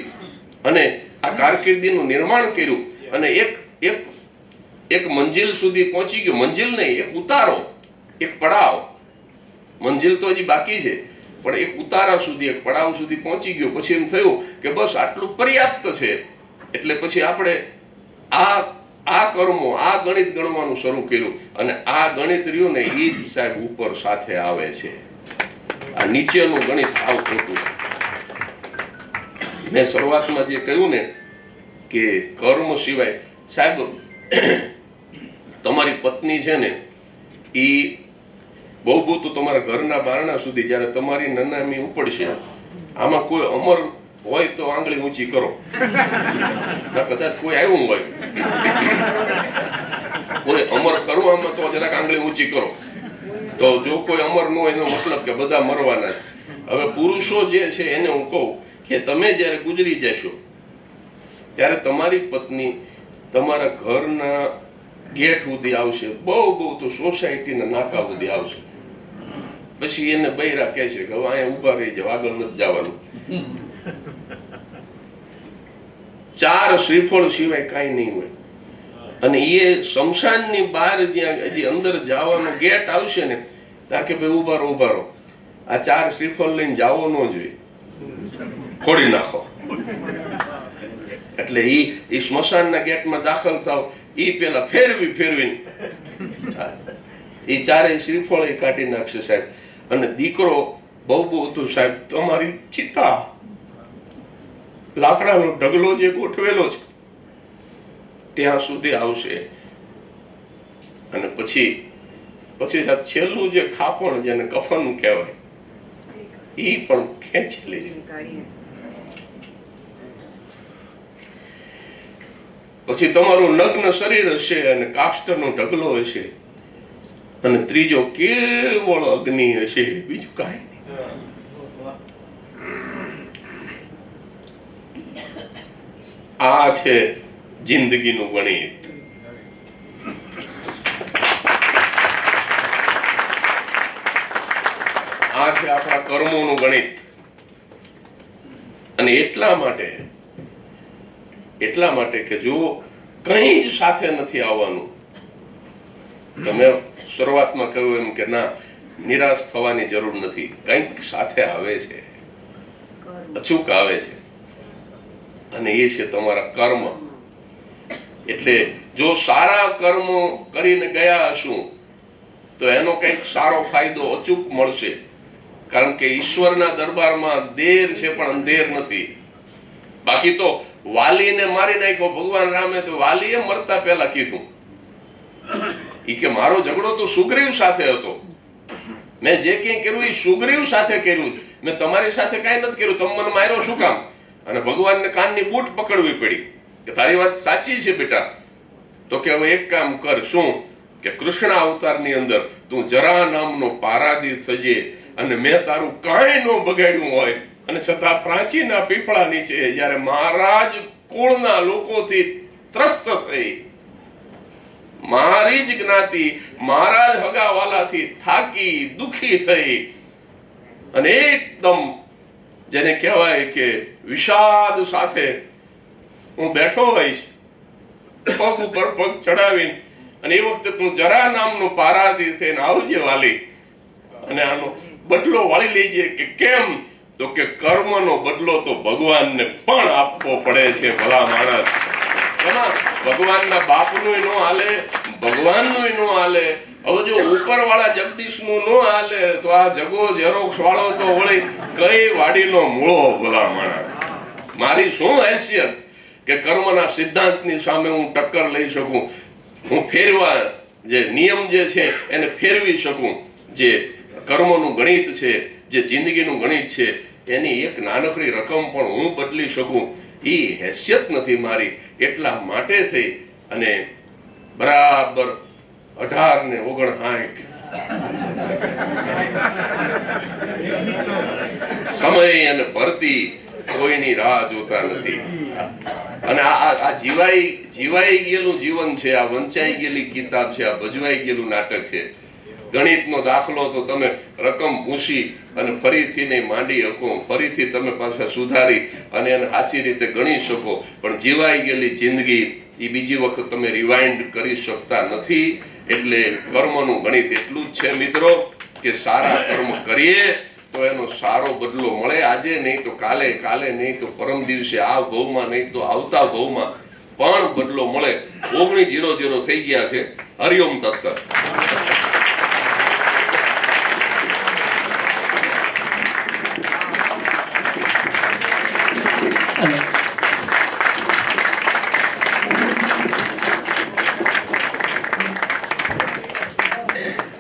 અને આ કારકિર્દીનું નિર્માણ કર્યું અને એક મંજિલ સુધી પહોંચી ગયો. મંજિલ નહીં, એક ઉતારો, એક પડાવ. મંજિલ તો હજી બાકી છે, પણ એક ઉતારા સુધી, એક પડાવ સુધી પહોંચી ગયો. પછી એમ થયું કે બસ આટલું પર્યાપ્ત છે. એટલે પછી આપણે આ કર્મો, આ ગણિત ગણવાનું શરૂ કર્યું. અને આ ગણિત રહ્યું ને એ જ સાહેબ ઉપર સાથે આવે છે. આ નીચેનું ગણિત આવતું હતું. મેં શરૂઆતમાં જે કહ્યું ને કે કર્મ સિવાય, સાહેબ તમારી પત્ની છે ને એ બહુ તો તમારા ઘરના બારણા સુધી જ્યારે તમારી નનામી ઉપડશે, આમાં કોઈ અમર હોય તો આંગળી ઊંચી કરો. ના કદાચ કોઈ આવ્યું હોય, કોઈ અમર કરવામાં તો જરાક આંગળી ઊંચી કરો. તો જો કોઈ અમર ન હોય એનો મતલબ કે બધા મરવાના. હવે પુરુષો જે છે એને હું કહું કે તમે જ્યારે ગુજરી જશો ત્યારે તમારી પત્ની તમારા ઘરના ગેટ સુધી આવશે, બહુ તો સોસાયટીના નાકા સુધી આવશે. પછી એને બૈરા કહે છે કે હવે અહીંયા ઉભા રહી જાવ, આગળ નથી જવાનું. 4 શ્રીફળ સિવાય કાંઈ નહીં હોય. અને એ શમશાનની બહાર જ્યાં હજી અંદર જવાનો ગેટ આવશે ને ત્યાં કે ભાઈ ઉભા રહો, આ 4 શ્રીફળ લઈને જાવો ન જોઈએ, ફોડી નાખો. એટલે એ સ્મશાનના ગેટમાં દાખલ થાવ એ પેલા ફેરવીને એ 4 શ્રીફળ એ કાઢી નાખશે સાહેબ. અને દીકરો બહુ તો સાહેબ તમારી ચિતા લાકડાનો ઢગલો જે ગોઠવેલો છે ત્યાં સુધી આવશે. અને પછી સાહેબ છેલ્લું જે ખાપણ જેને કફન કહેવાય એ પણ ખેંચી લેશે. પછી તમારું નગ્ન શરીર હશે અને કાષ્ટનો ઢગલો હશે. અને ત્રીજો કેવળ અગ્નિ હશે, બીજું કાંઈ નહીં. આ છે જિંદગીનું ગણિત. આ છે આપણા કર્મોનું ગણિત. અને એટલા માટે કે જો કંઈ જ સાથે નથી આવવાનું, તમે શરૂઆતમાં કહ્યું એમ કે ના, નિરાશ થવાની જરૂર નથી, કંઈક સાથે આવે છે, અચૂક આવે છે. અને એ છે તમારા કર્મ. એટલે જો સારા કર્મો કરીને ગયા હશું તો એનો કંઈક સારો ફાયદો અચૂક મળશે. કારણ કે ઈશ્વરના દરબારમાં દેર છે પણ અંધેર નથી. બાકી તો વાલીને મારી નાખ્યો ભગવાન રામે, તો વાલીએ મરતા પહેલા કીધું ઈ કે મારો ઝઘડો તો સુગ્રીવ સાથે હતો, મેં જે કંઈ કર્યું એ સુગ્રીવ સાથે કર્યું, મેં તમારી સાથે કાંઈ નથી કર્યું, તમે મને માર્યો શું કામ? અને ભગવાનને કાનની બૂટ પકડવી પડી કે તારી વાત સાચી છે બેટા. તો કે હવે એક કામ કર. શું? કે કૃષ્ણ અવતારની અંદર તું જરા નામનો પારાધી થજે, અને મેં તારું કાંઈ ન બગાડ્યું હોય અને છતાં પ્રાચીના પીપળા નીચે જ્યારે મહારાજ કુળના લોકોથી ત્રસ્ત થઈ, મારી જ જ્ઞાતિ મહારાજ હગાવાલાથી થાકી દુખી થઈ અને એકદમ જેને કહેવાય કે વિષાદ સાથે હું બેઠો હોઈશ, પગ ઉપર પગ ચડાવીને, અને એ વખતે તું જરા નામનો પારાધી થઈને આવજે વાલી, અને આનો બદલો વાળી લેજે. કે કેમ? તો કે કર્મનો બદલો તો ભગવાનને પણ આપવો પડે છે. ભલા માણસ, ભગવાનના બાપનું ન હાલે, ભગવાનનું ન હાલે. હવે જો ઉપરવાળા જગદીશનું ન હાલે તો આ જગો ઝેરોક્ષ વાળો તો વળી કઈ વાડીનો મૂળો. ભલા માણસ, મારી શું હેસિયત કે કર્મના સિદ્ધાંતની સામે હું ટક્કર લઈ શકું, હું ફેરવા જે નિયમ જે છે એને ફેરવી શકું. જે કર્મનું ગણિત છે, જે જિંદગીનું ગણિત છે, એની એક નાનકડી રકમ પણ હું બદલી શકું, એ હેસિયત નથી મારી. એટલા માટે થઈ અને બરાબર 18 ને 59 સમય અને ભરતી કોઈની રાહ જોતા નથી. અને આ જીવાઈ ગયેલું જીવન છે, આ વંચાઈ ગયેલી કિતાબ છે, આ ભજવાઈ ગયેલું નાટક છે. ગણિતનો દાખલો તો તમે રકમ પૂછી અને ફરીથી નહીં માંડી શકો, ફરીથી તમે પાછા સુધારી અને એને સાચી રીતે ગણી શકો, પણ જીવાઈ ગયેલી જિંદગી એ બીજી વખત તમે રિવાઇન્ડ કરી શકતા નથી. એટલે કર્મનું ગણિત એટલું જ છે મિત્રો કે સારા કર્મ કરીએ તો એનો સારો બદલો મળે, આજે નહીં તો કાલે, કાલે નહીં તો પરમ દિવસે, આ ભવમાં નહીં તો આવતા ભવમાં પણ બદલો મળે. 19:00 થઈ ગયા છે. હરિઓમ તત્સત.